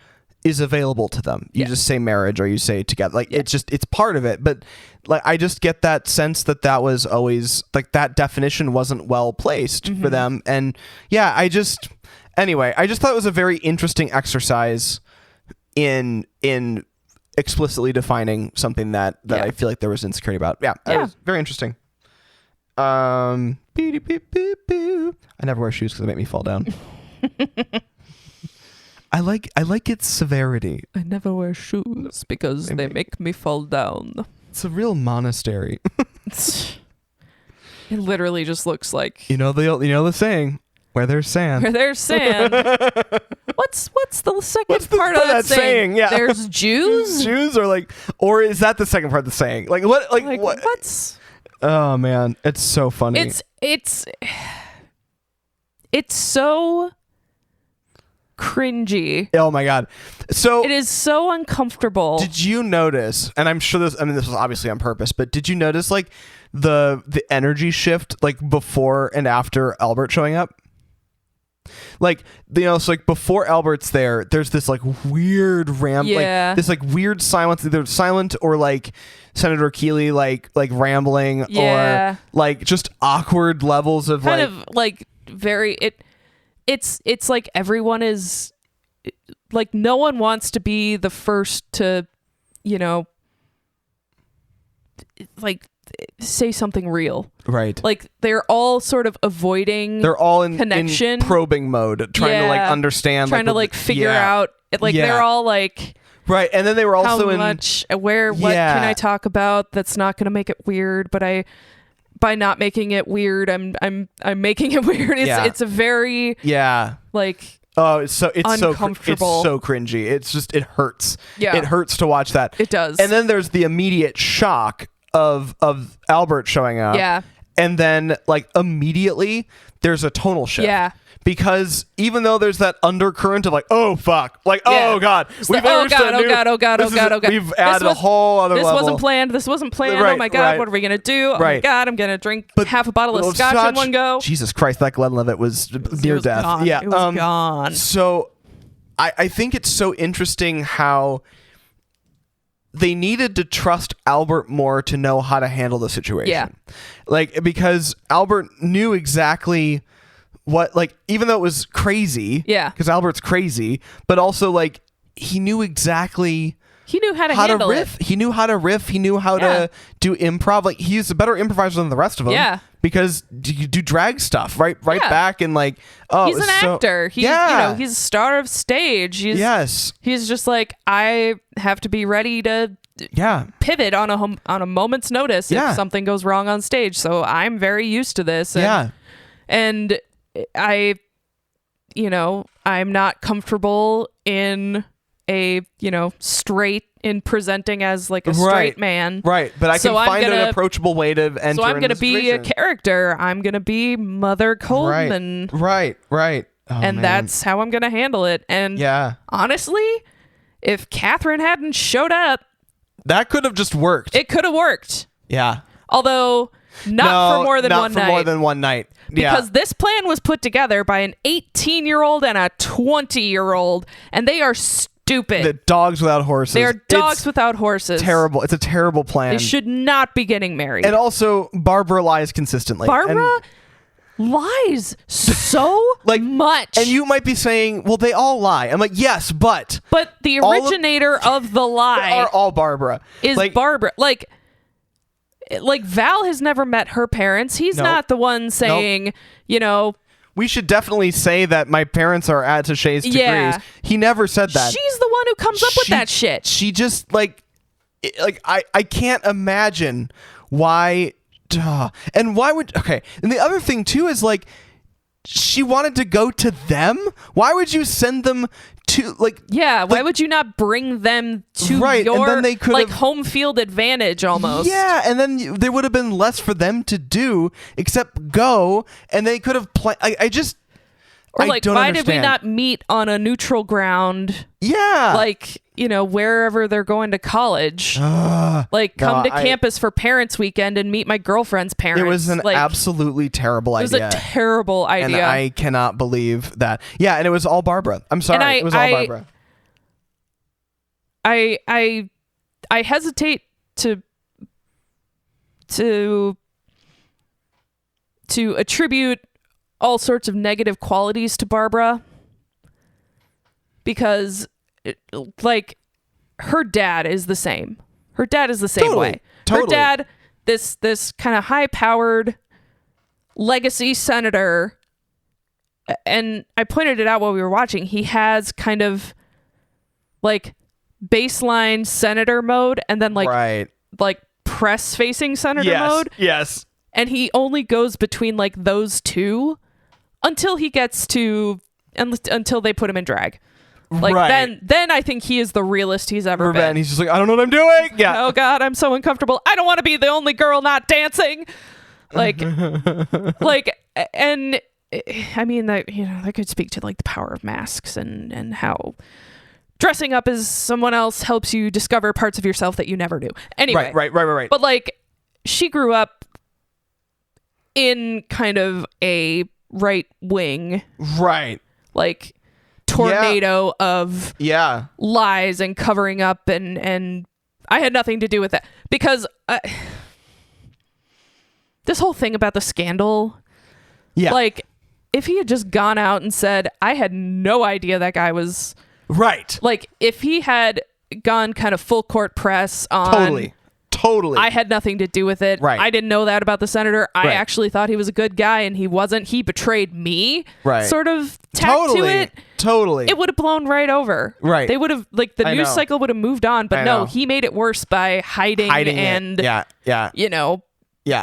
is available to them. You just say marriage or you say together. Like it's part of it. But like I just get that sense that was always like that definition wasn't well placed for them. And I just thought it was a very interesting exercise in explicitly defining something that I feel like there was insecurity about. It was very interesting. I never wear shoes because they make me fall down. I like its severity. I never wear shoes because they make me fall down. It's a real monastery. It literally just looks like the saying, where there's sand. Where there's sand. What's the second part of that saying? Yeah. There's Jews? Jews or is that the second part of the saying? Like what what? What's Oh man, it's so funny. It's so cringy. Oh my god. So it is so uncomfortable. Did you notice, and I'm sure this was obviously on purpose, but did you notice like the energy shift like before and after Albert showing up? Like, so like before Albert's there's this like weird like this like weird silence, either silent or like Senator Keeley like rambling or like just awkward levels of kind of like very it's like everyone is like no one wants to be the first to like say something real, right? Like they're all sort of avoiding, they're all in connection, in probing mode, trying to like understand, trying to figure out they're all like right. And then they were also what can I talk about that's not going to make it weird, but by not making it weird, I'm making it weird. It's a very like it's so uncomfortable. It's so cringy. It's just it hurts. Yeah, it hurts to watch that. It does. And then there's the immediate shock of Albert showing up. Yeah. And then like immediately there's a tonal shift. Yeah. Because even though there's that undercurrent of like, oh fuck, like oh god, we've oh god, we've added a whole other level. This wasn't planned. Right, oh my god, what are we gonna do? Oh my god, I'm gonna drink half a bottle of scotch in one go. Jesus Christ, that Glenlivet was near death. Gone. Yeah, it was gone. So I think it's so interesting how they needed to trust Albert more to know how to handle the situation. Yeah. Like, because Albert knew exactly what, like, even though it was crazy. Yeah. Because Albert's crazy, but also, like, he knew exactly. He knew how to handle riff. it. He knew how to riff. He knew how to do improv. Like, he's a better improviser than the rest of them. Yeah. Because you do drag stuff right back and like, oh, he's an actor. He's he's a star of stage. He's just like, I have to be ready to pivot on a moment's notice if something goes wrong on stage. So I'm very used to this. And I'm not comfortable in a straight in presenting as like a straight man, right? But I can find an approachable way to enter. So I'm gonna be a character. I'm gonna be Mother Coleman, right. Oh, and that's how I'm gonna handle it. And honestly, if Catherine hadn't showed up, that could have just worked. It could have worked. Yeah. Although Not for more than one night. Not for more than one night. Because this plan was put together by an 18-year-old and a 20-year-old, and they are stupid. The dogs without horses. They are dogs without horses. Terrible. It's a terrible plan. They should not be getting married. And also, Barbara lies consistently. Barbara lies so much. And you might be saying, well, they all lie. I'm like, yes, but the originator of the lie are all Barbara. Is Barbara. Like Val has never met her parents. He's not the one saying, we should definitely say that my parents are attachés degrees. Yeah. He never said that. She's the one who comes up with that shit. She just I can't imagine why. And why would and the other thing too is she wanted to go to them. Why would you send them to why would you not bring them to your and then they could home field advantage almost? Yeah, and then there would have been less for them to do except go, and they could have planned. I don't why understand. did we not meet on a neutral ground? Yeah. Wherever they're going to college. Come to campus for parents weekend and meet my girlfriend's parents. It was an absolutely terrible idea. It was a terrible idea. And I cannot believe that. Yeah, and it was all Barbara. I'm sorry. It was all Barbara. I hesitate to attribute all sorts of negative qualities to Barbara because her dad is the same. Her dad is the same way. Totally. Her dad, this kind of high-powered legacy senator, and I pointed it out while we were watching, he has kind of baseline senator mode and then press-facing senator mode. Yes. And he only goes between those two until he gets to until they put him in drag. Then I think he is the realest he's ever been. He's just I don't know what I'm doing. Yeah. Oh God, I'm so uncomfortable. I don't want to be the only girl not dancing. And I mean that could speak to the power of masks and how dressing up as someone else helps you discover parts of yourself that you never knew. Anyway. Right. But she grew up in kind of a right wing. Right. Tornado of lies and covering up and I had nothing to do with that because this whole thing about the scandal if he had just gone out and said I had no idea that guy was right, if he had gone kind of full court press on totally I had nothing to do with it. Right. I didn't know that about the senator. I actually thought he was a good guy and he wasn't. He betrayed me. Right. Sort of tack to it. Totally. It would have blown right over. Right. They would have the news cycle would have moved on, but no, he made it worse by hiding and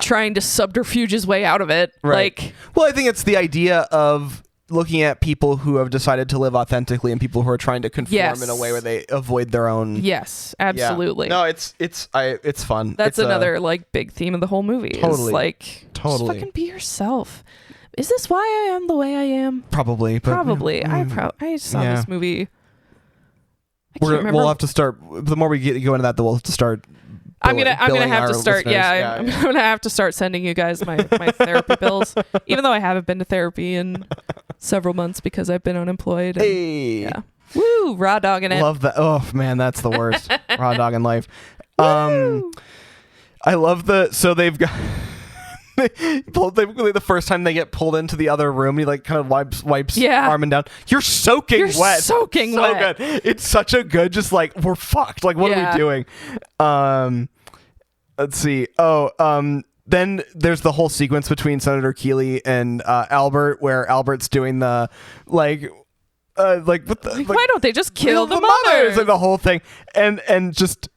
trying to subterfuge his way out of it. Right. Well, I think it's the idea of looking at people who have decided to live authentically and people who are trying to conform in a way where they avoid their own. Yes, absolutely. Yeah. No, it's fun. That's another big theme of the whole movie. Totally. Just fucking be yourself. Is this why I am the way I am? Probably. Probably. I saw this movie. We'll have to start. The more we go into that, we'll have to start. I'm gonna have to start. I'm gonna have to start sending you guys my therapy bills, even though I haven't been to therapy in several months because I've been unemployed. Hey, yeah, woo, raw dogging it. Love that. Oh man, that's the worst. Raw dogging life. I love so they've got. The first time they get pulled into the other room, he kind of wipes Armin down. You're soaking wet. Soaking wet. Good. It's such a good. Just we're fucked. What are we doing? Let's see. Then there's the whole sequence between Senator Keeley and Albert, where Albert's doing the why don't they just kill the mothers? The whole thing, and just.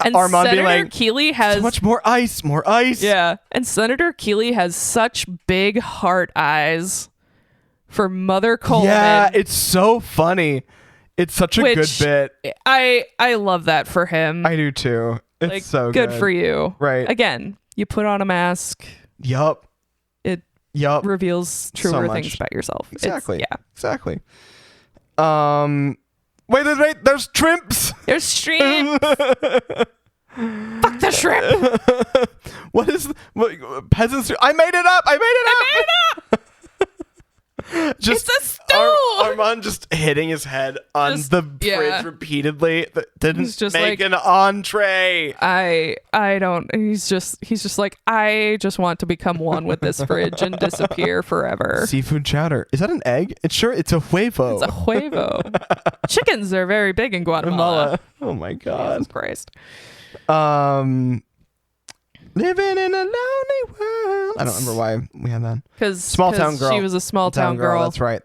And Armand Senator Keeley has so much more ice. Yeah, and Senator Keeley has such big heart eyes for Mother Coleman. Yeah, it's so funny. It's such a good bit. I love that for him. I do too. It's so good. Good for you. Right. Again, you put on a mask. Yup. It reveals truer things about yourself. Exactly. Exactly. Wait, there's shrimps. There's shrimps. Fuck the shrimp. What peasants? I made it up. Just it's a stool. Armand just hitting his head on the fridge repeatedly. That didn't just make an entree. I don't. He's just like, I just want to become one with this fridge and disappear forever. Seafood chowder. Is that an egg? It's a huevo. It's a huevo. Chickens are very big in Guatemala. Oh my God. Jesus Christ. Living in a lonely world. I don't remember why we had that. Because small town girl. She was a small town girl. That's right.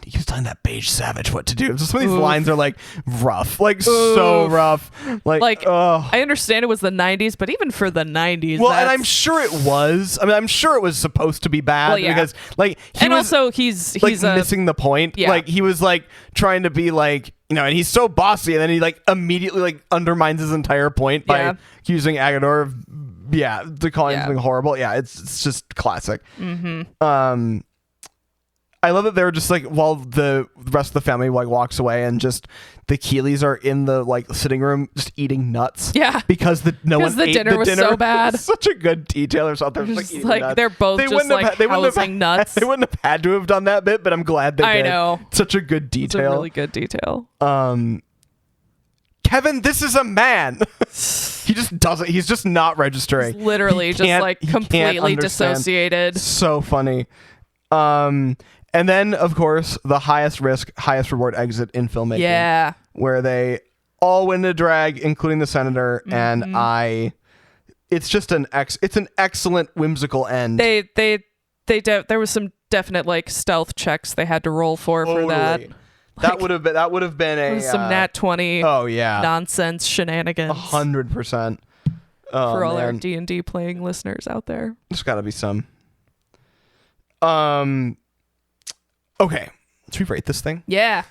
He was telling that beige savage what to do. Just some of these lines are like rough, like so rough. Like I understand it was the 90s, but even for the 90s, well, and I'm sure it was. I mean, I'm sure it was supposed to be bad because like he's missing the point. Yeah. Like he was like trying to be like, you know, and he's so bossy, and then he like immediately like undermines his entire point by accusing Agador of to calling him something horrible. Yeah, it's just classic. Mm-hmm. I love that they're just like, while the rest of the family like walks away, and just the Keeleys are in the like sitting room just eating nuts. Yeah, because the dinner was so bad. Such a good detail or something. Just like they're both housing nuts. They wouldn't have had to have done that bit, but I'm glad they did. I know. Such a good detail. It's a really good detail. Kevin, this is a man. He just doesn't. He's just not registering. He's literally just like completely dissociated. So funny. And then, of course, the highest risk, highest reward exit in filmmaking. Yeah. Where they all win the drag, including the senator, and it's just an excellent whimsical end. There was some definite like stealth checks they had to roll for that. That would have been some nat 20. Oh yeah. Nonsense shenanigans. 100%. For all our D&D playing listeners out there. There's got to be some. Okay, should we rate this thing? Yeah.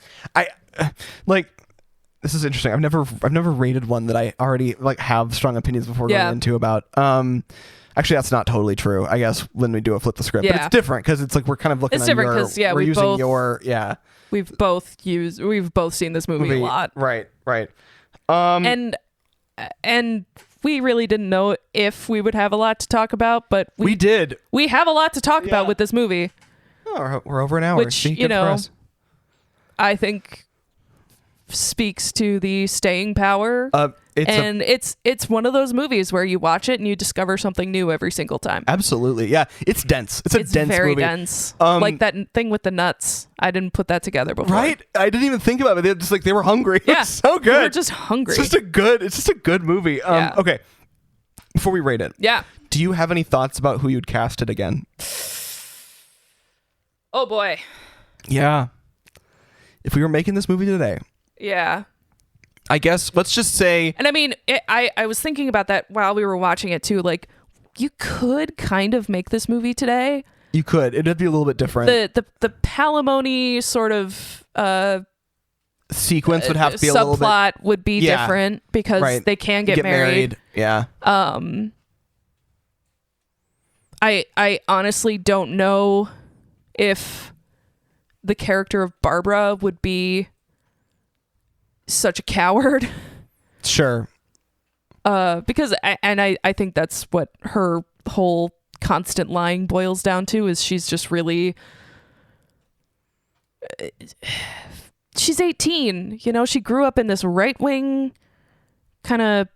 This is interesting. I've never rated one that I already like have strong opinions before going into about. Actually, that's not totally true. I guess when we do a flip the script, but it's different because it's like we're kind of looking. It's different because we've both seen this movie a lot. Right. And we really didn't know if we would have a lot to talk about, but we did. We have a lot to talk about with this movie. Oh, we're over an hour. Which, you know, I think speaks to the staying power. It's one of those movies where you watch it and you discover something new every single time. Absolutely. Yeah. It's dense. It's dense very movie. Dense. Like that thing with the nuts. I didn't put that together before. Right? I didn't even think about it. They just like they were hungry. Yeah. It's so good. They were just hungry. It's just a good movie. Okay. Before we rate it. Yeah. Do you have any thoughts about who you'd cast it again? Oh boy. Yeah. If we were making this movie today. Yeah. I guess let's just say. And I mean, I was thinking about that while we were watching it too. Like, you could kind of make this movie today. You could. It'd be a little bit different. The palimony sort of sequence would have to be a little bit. Subplot would be different because they can get married. Yeah. I honestly don't know if the character of Barbara would be such a coward. Sure. Because I think that's what her whole constant lying boils down to, is she's just really she's 18, you know, she grew up in this right-wing kind of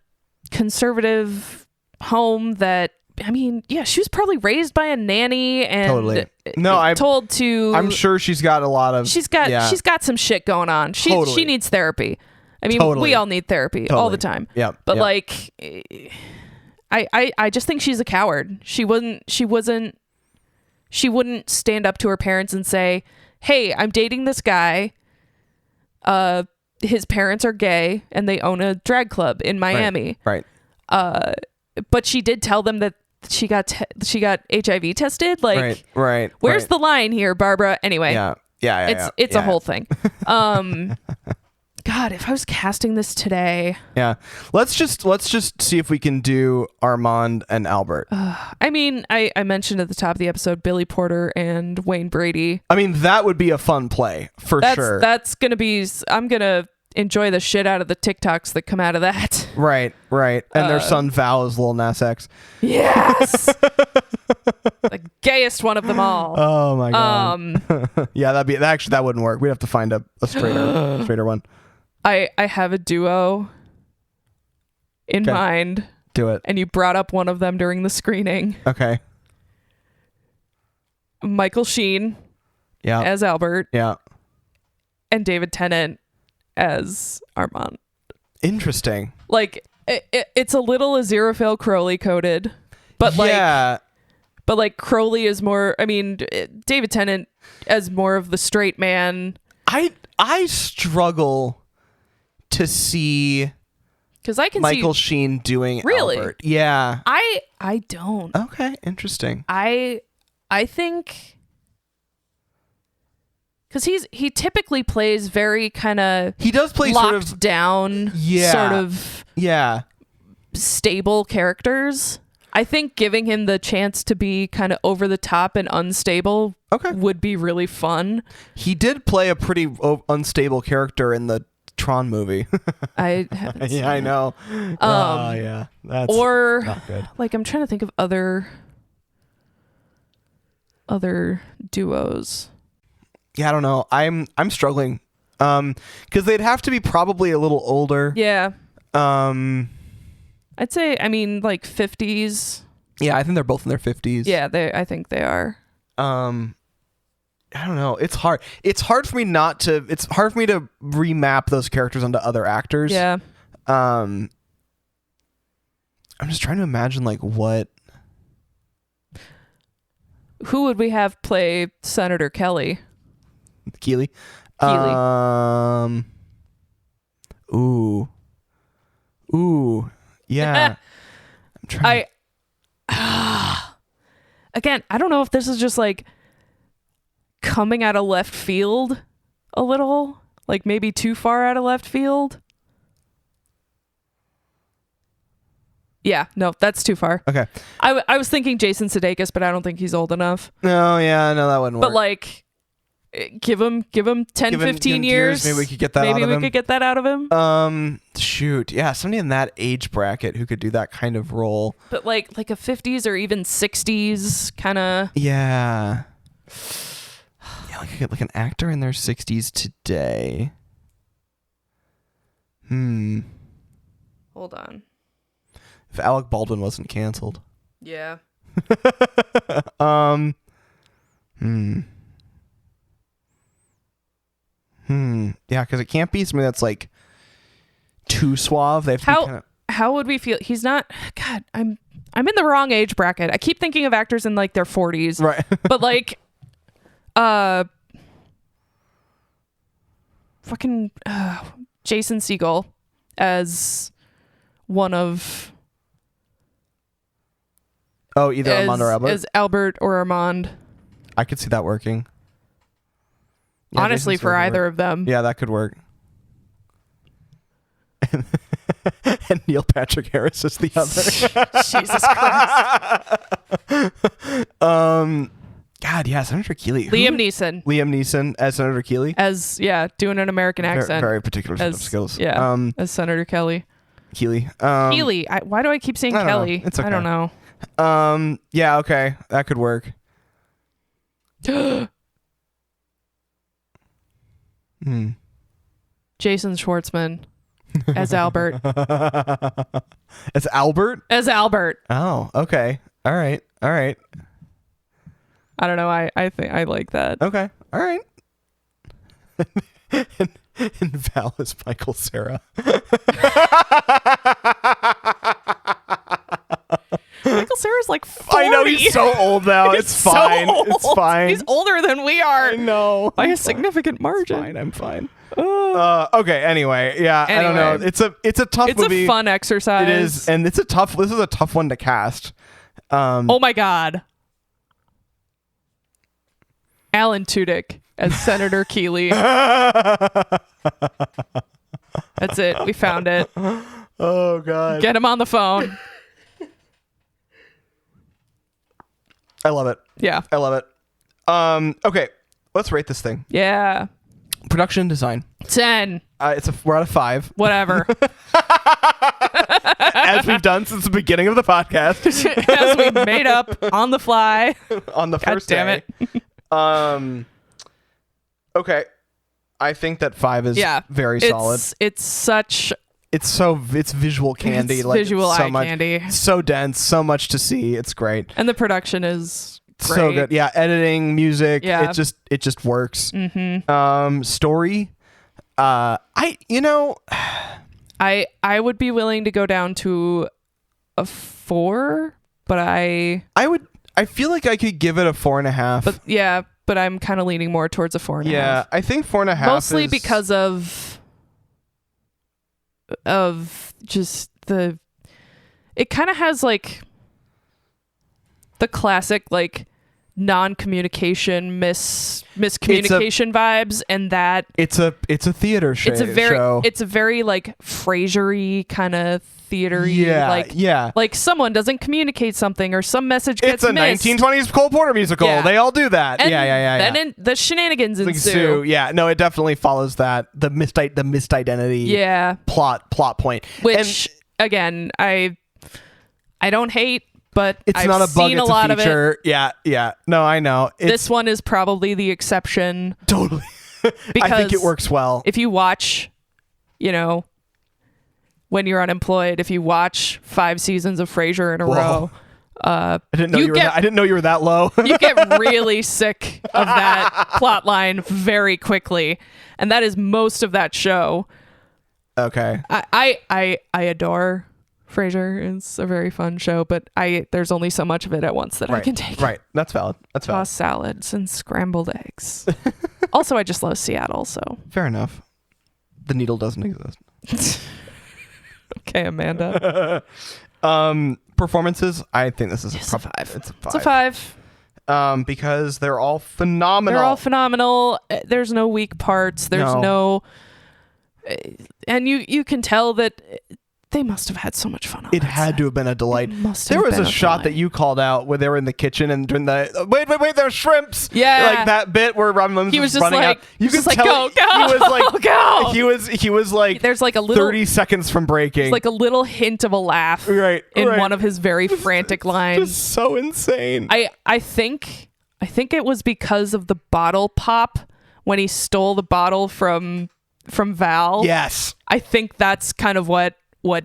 conservative home that, I mean, yeah, she was probably raised by a nanny and totally. No, I'm sure she's got a lot of she's got some shit going on. She needs therapy. I mean, we all need therapy all the time. Yeah. But like I just think she's a coward. She wouldn't stand up to her parents and say, "Hey, I'm dating this guy. His parents are gay and they own a drag club in Miami." Right. But she did tell them that she got HIV tested. Like, right. Where's the line here, Barbara? Anyway, it's a whole thing. God, if I was casting this today, let's just see if we can do Armand and Albert. I mean, I mentioned at the top of the episode Billy Porter and Wayne Brady. I mean, that would be a fun play for sure. That's gonna be. I'm gonna enjoy the shit out of the TikToks that come out of that. Right. And their son Val is Lil Nas X. Yes. The gayest one of them all. Oh my god. Yeah, that wouldn't work. We'd have to find a straighter one. I have a duo in mind. Do it. And you brought up one of them during the screening. Okay. Michael Sheen as Albert. Yeah. And David Tennant as Armand. Interesting. Like it's a little Aziraphale Crowley coded, but like Crowley is more. I mean, David Tennant as more of the straight man. I struggle to see because I can Michael see Sheen doing really. Albert. Yeah. I don't. Okay. Interesting. I think. Because he typically plays very kind of he does play locked sort of down sort of stable characters. I think giving him the chance to be kind of over the top and unstable would be really fun. He did play a pretty unstable character in the Tron movie. I haven't seen I know. Yeah, that's not good. Like I'm trying to think of other duos. Yeah, I don't know. I'm struggling. Because they'd have to be probably a little older. Yeah. I'd say, I mean, like 50s. Yeah, I think they're both in their 50s. Yeah, I think they are. I don't know. It's hard. It's hard for me to remap those characters onto other actors. Yeah. I'm just trying to imagine like what. Who would we have play Senator Kelly? Keeley. Ooh. Yeah. I'm trying. Again, I don't know if this is just like coming out of left field a little, like maybe too far out of left field. Yeah, no, that's too far. Okay. I was thinking Jason Sudeikis, but I don't think he's old enough. No, that wouldn't work. But like give him 10, 15 years. Maybe we could get that out of him. Maybe we could get that out of him. Shoot. Yeah, somebody in that age bracket who could do that kind of role. But like a 50s or even 60s kind of. Yeah. Yeah, like an actor in their 60s today. Hold on. If Alec Baldwin wasn't canceled. Yeah. Yeah, because it can't be somebody that's like too suave. They have to be kind of. How would we feel? He's not. God, I'm in the wrong age bracket. I keep thinking of actors in like their 40s. Right. But like, fucking Jason Segel as one of. Oh, either Armand or Albert. As Albert or Armand. I could see that working. Yeah, honestly, for either of them. Yeah, that could work. And Neil Patrick Harris is the other. Jesus Christ. God, yeah, Senator Keeley. Liam Neeson as Senator Keeley. As doing an American accent. Very particular set of skills. Yeah. As Senator Keeley. Keeley. Why do I keep saying Kelly? It's okay. I don't know. Yeah, okay. That could work. Jason Schwartzman as Albert. As Albert? As Albert. Oh, okay. All right. I don't know. I think I like that. Okay. All right. and Val is Michael Cera. Michael Cera's like 40. I know, he's so old now. It's fine. So it's fine. He's older than we are. I know. By a significant margin. I'm fine. Okay, anyway. Yeah, I don't know. It's a tough movie. It's a fun exercise. It is, and this is a tough one to cast. Oh my God. Alan Tudyk as Senator Keeley. That's it. We found it. Oh God. Get him on the phone. I love it. Yeah. I love it. Okay, let's rate this thing. Yeah. Production design. 10. We're at a 5. Whatever. As we've done since the beginning of the podcast. As we made up on the fly. On the first day. Damn it. Okay. I think that 5 is very solid. It's visual candy. It's like visual so eye much, candy. So dense, so much to see. It's great. And the production is great. So good. Yeah, editing, music, Yeah. it just works. Mm-hmm. Story. I would be willing to go down to a 4, but I feel like I could give it a 4.5. But but I'm kind of leaning more towards a 4.5. Yeah, I think 4.5. Mostly because of just it kind of has like the classic like non-communication miscommunication vibes, and that it's a theater show. It's a very like Frasier-y kind of theater-y, like someone doesn't communicate something or some message gets missed. It's a 1920s Cole Porter musical. Yeah. They all do that. And Then the shenanigans ensue. Yeah, no, it definitely follows that the missed identity. Plot point. Which again, I don't hate. But it's I've not a bug, seen it's a lot feature. of it. Yeah. No, I know. This one is probably the exception. Totally. Because I think it works well. If you watch, when you're unemployed, if you watch 5 seasons of Frasier in a row, I didn't know you were that low. You get really sick of that plot line very quickly, and that is most of that show. Okay. I adore Frasier. It's a very fun show, but there's only so much of it at once that I can take. Right. That's valid. Tossed salads and scrambled eggs. Also, I just love Seattle, so. Fair enough. The needle doesn't exist. Okay, Amanda. Performances, I think this is a 5. It's a 5. It's a 5. Because they're all phenomenal. They're all phenomenal. There's no weak parts. There's no and you can tell that they must have had so much fun on it. Had to have been a delight. There was a shot that you called out where they were in the kitchen and during the wait, there's shrimps. Yeah, like that bit where Robin Williams was just running like, out. You could go. tell he was like, go. He was like, there's like a little 30 seconds from breaking. There's like a little hint of a laugh, in one of his very frantic lines. Just so insane. I think it was because of the bottle pop when he stole the bottle from Val. Yes, I think that's kind of what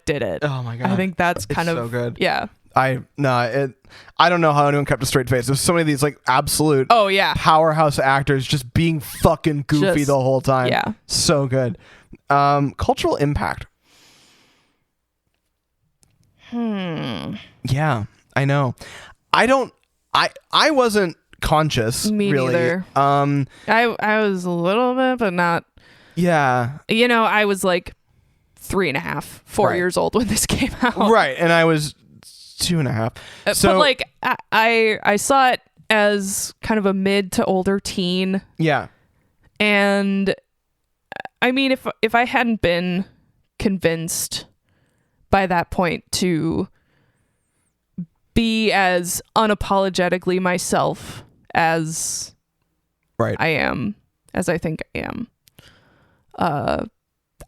did it. Oh my god! I think that's kind of so good. Yeah. I don't know how anyone kept a straight face. There's so many of these like absolute powerhouse actors just being fucking goofy the whole time. Yeah. So good. Cultural impact. Yeah, I know. I wasn't conscious. Me really. neither. I was a little bit, but not. Yeah. I was like 3.5, 4 years old when this came out. Right, and I was 2.5. So, but like I saw it as kind of a mid to older teen. Yeah. And I mean, if I hadn't been convinced by that point to be as unapologetically myself as I am, as I think I am,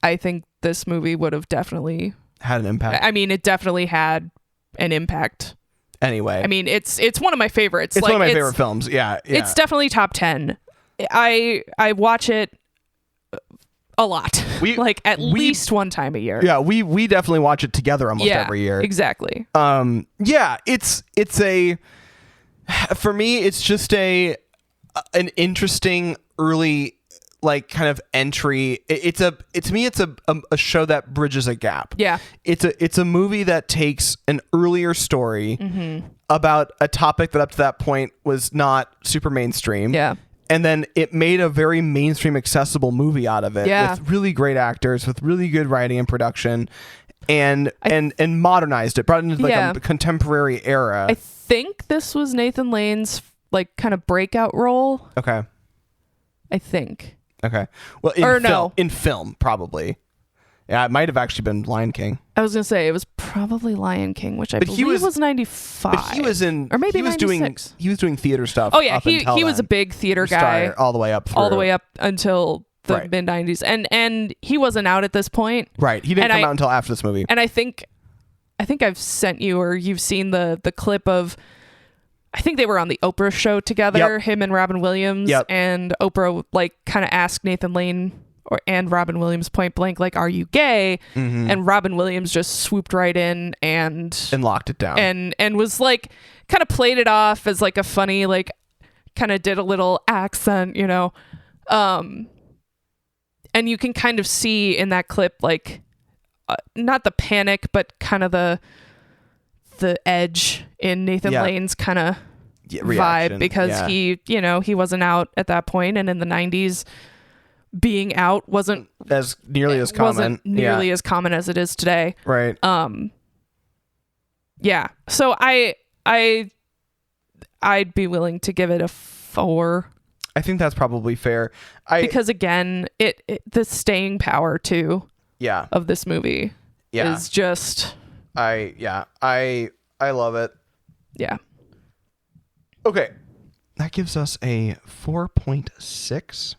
I think this movie would have definitely had an impact. I mean, it definitely had an impact. Anyway, I mean, it's one of my favorites. It's one of my favorite films. Yeah. It's definitely top 10. I watch it a lot. At least one time a year. Yeah, we definitely watch it together almost every year. Exactly. Yeah, it's for me it's just an interesting early kind of entry. It's a show that bridges a gap. Yeah. It's a movie that takes an earlier story about a topic that up to that point was not super mainstream. Yeah. And then it made a very mainstream accessible movie out of it with really great actors, with really good writing and production, and modernized it, brought it into a contemporary era. I think this was Nathan Lane's kind of breakout role. Okay. I think. Okay. Well, in film, probably. Yeah, it might have actually been Lion King. I was gonna say it was probably Lion King, which I believe was 95. But he was in, or maybe he was 96. doing theater stuff. Oh yeah, he was a big theater guy all the way up, until the mid 90s, and he wasn't out at this point. Right. He didn't come out until after this movie. And I think I've sent you, or you've seen the clip of, I think they were on the Oprah show together, him and Robin Williams, and Oprah like kind of asked Nathan Lane and Robin Williams point blank, like, are you gay? Mm-hmm. And Robin Williams just swooped right in and locked it down and was like, kind of played it off as like a funny, like, kind of did a little accent, you know. And you can kind of see in that clip, like, not the panic, but kind of the edge in Nathan Lane's kind of vibe, because he, you know, he wasn't out at that point, and in the 90s, being out wasn't as nearly as common. As common as it is today. Right. Yeah. So I'd be willing to give it a 4. I think that's probably fair. Because again, it the staying power too. Yeah. Of this movie. Yeah. Is just. I love it. Yeah. Okay. That gives us a 4.6.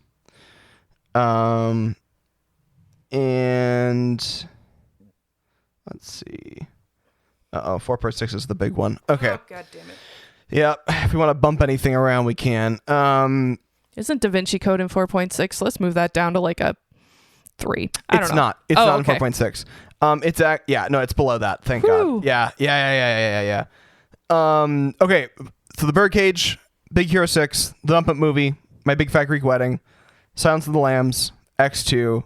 And let's see. 4.6 is the big one. Okay. Oh, God damn it. Yeah. If we want to bump anything around, we can. Isn't Da Vinci Code in 4.6? Let's move that down to like a 3. It's not in 4.6. It's below that. Thank God. Yeah. Okay. So the Birdcage, Big Hero 6, The Dump It Movie, My Big Fat Greek Wedding, Silence of the Lambs, X2,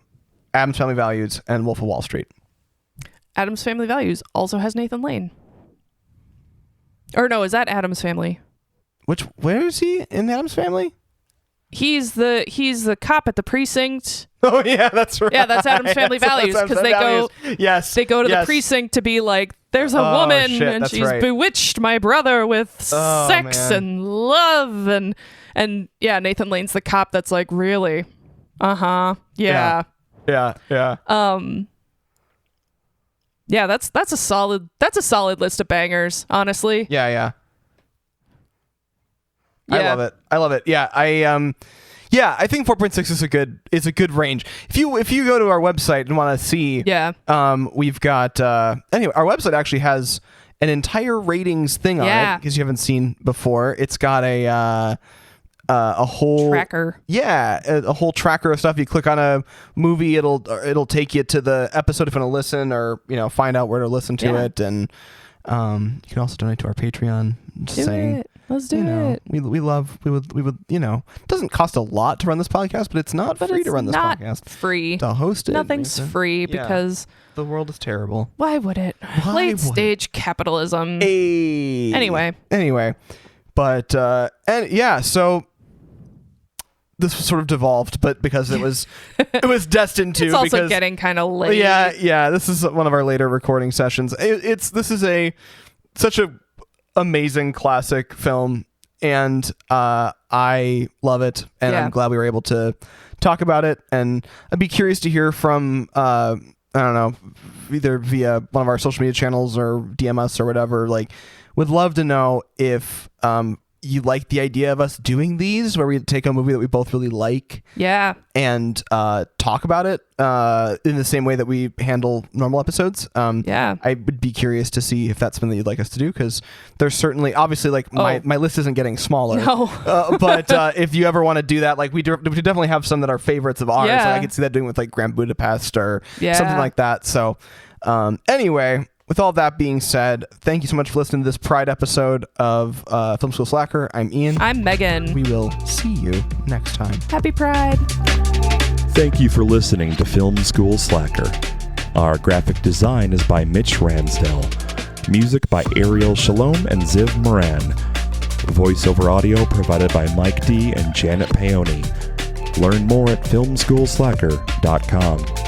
Addams Family Values, and Wolf of Wall Street. Addams Family Values also has Nathan Lane. Or no, is that Addams Family? Where is he in Addams Family? He's the cop at the precinct. Oh yeah, that's right. Yeah, that's Addams Family Values, because they go to the precinct to be like, there's a woman and she's bewitched my brother with sex and love and yeah, Nathan Lane's the cop that's like, really? Yeah. Yeah, that's a solid list of bangers, honestly. Yeah. I love it. Yeah, I think 4.6 is a good range. If you go to our website and want to see, we've got anyway, our website actually has an entire ratings thing on it, because you haven't seen before. It's got a whole tracker. Yeah, a whole tracker of stuff. You click on a movie, it'll take you to the episode if you want to listen, or find out where to listen to it, and you can also donate to our Patreon. Let's do it. We would it doesn't cost a lot to run this podcast, but it's not free to run this podcast. Free to host it. Nothing's free because the world is terrible. Why would it? Late stage capitalism. Anyway, but so this was sort of devolved, but because it was destined to. It's also getting kind of late. Yeah. This is one of our later recording sessions. This is such a amazing classic film, and I love it, and I'm glad we were able to talk about it. And I'd be curious to hear from I don't know, either via one of our social media channels or DM us or whatever. Like, would love to know if you like the idea of us doing these, where we take a movie that we both really like, and talk about it in the same way that we handle normal episodes. I would be curious to see if that's something that you'd like us to do, because there's certainly, obviously, like my list isn't getting smaller. No. But if you ever want to do that, like we definitely have some that are favorites of ours. Like I could see that doing with like Grand Budapest or something like that. So anyway. With all that being said, thank you so much for listening to this Pride episode of Film School Slacker. I'm Ian. I'm Megan. We will see you next time. Happy Pride. Thank you for listening to Film School Slacker. Our graphic design is by Mitch Ransdell. Music by Ariel Shalom and Ziv Moran. Voiceover audio provided by Mike D and Janet Paoni. Learn more at filmschoolslacker.com.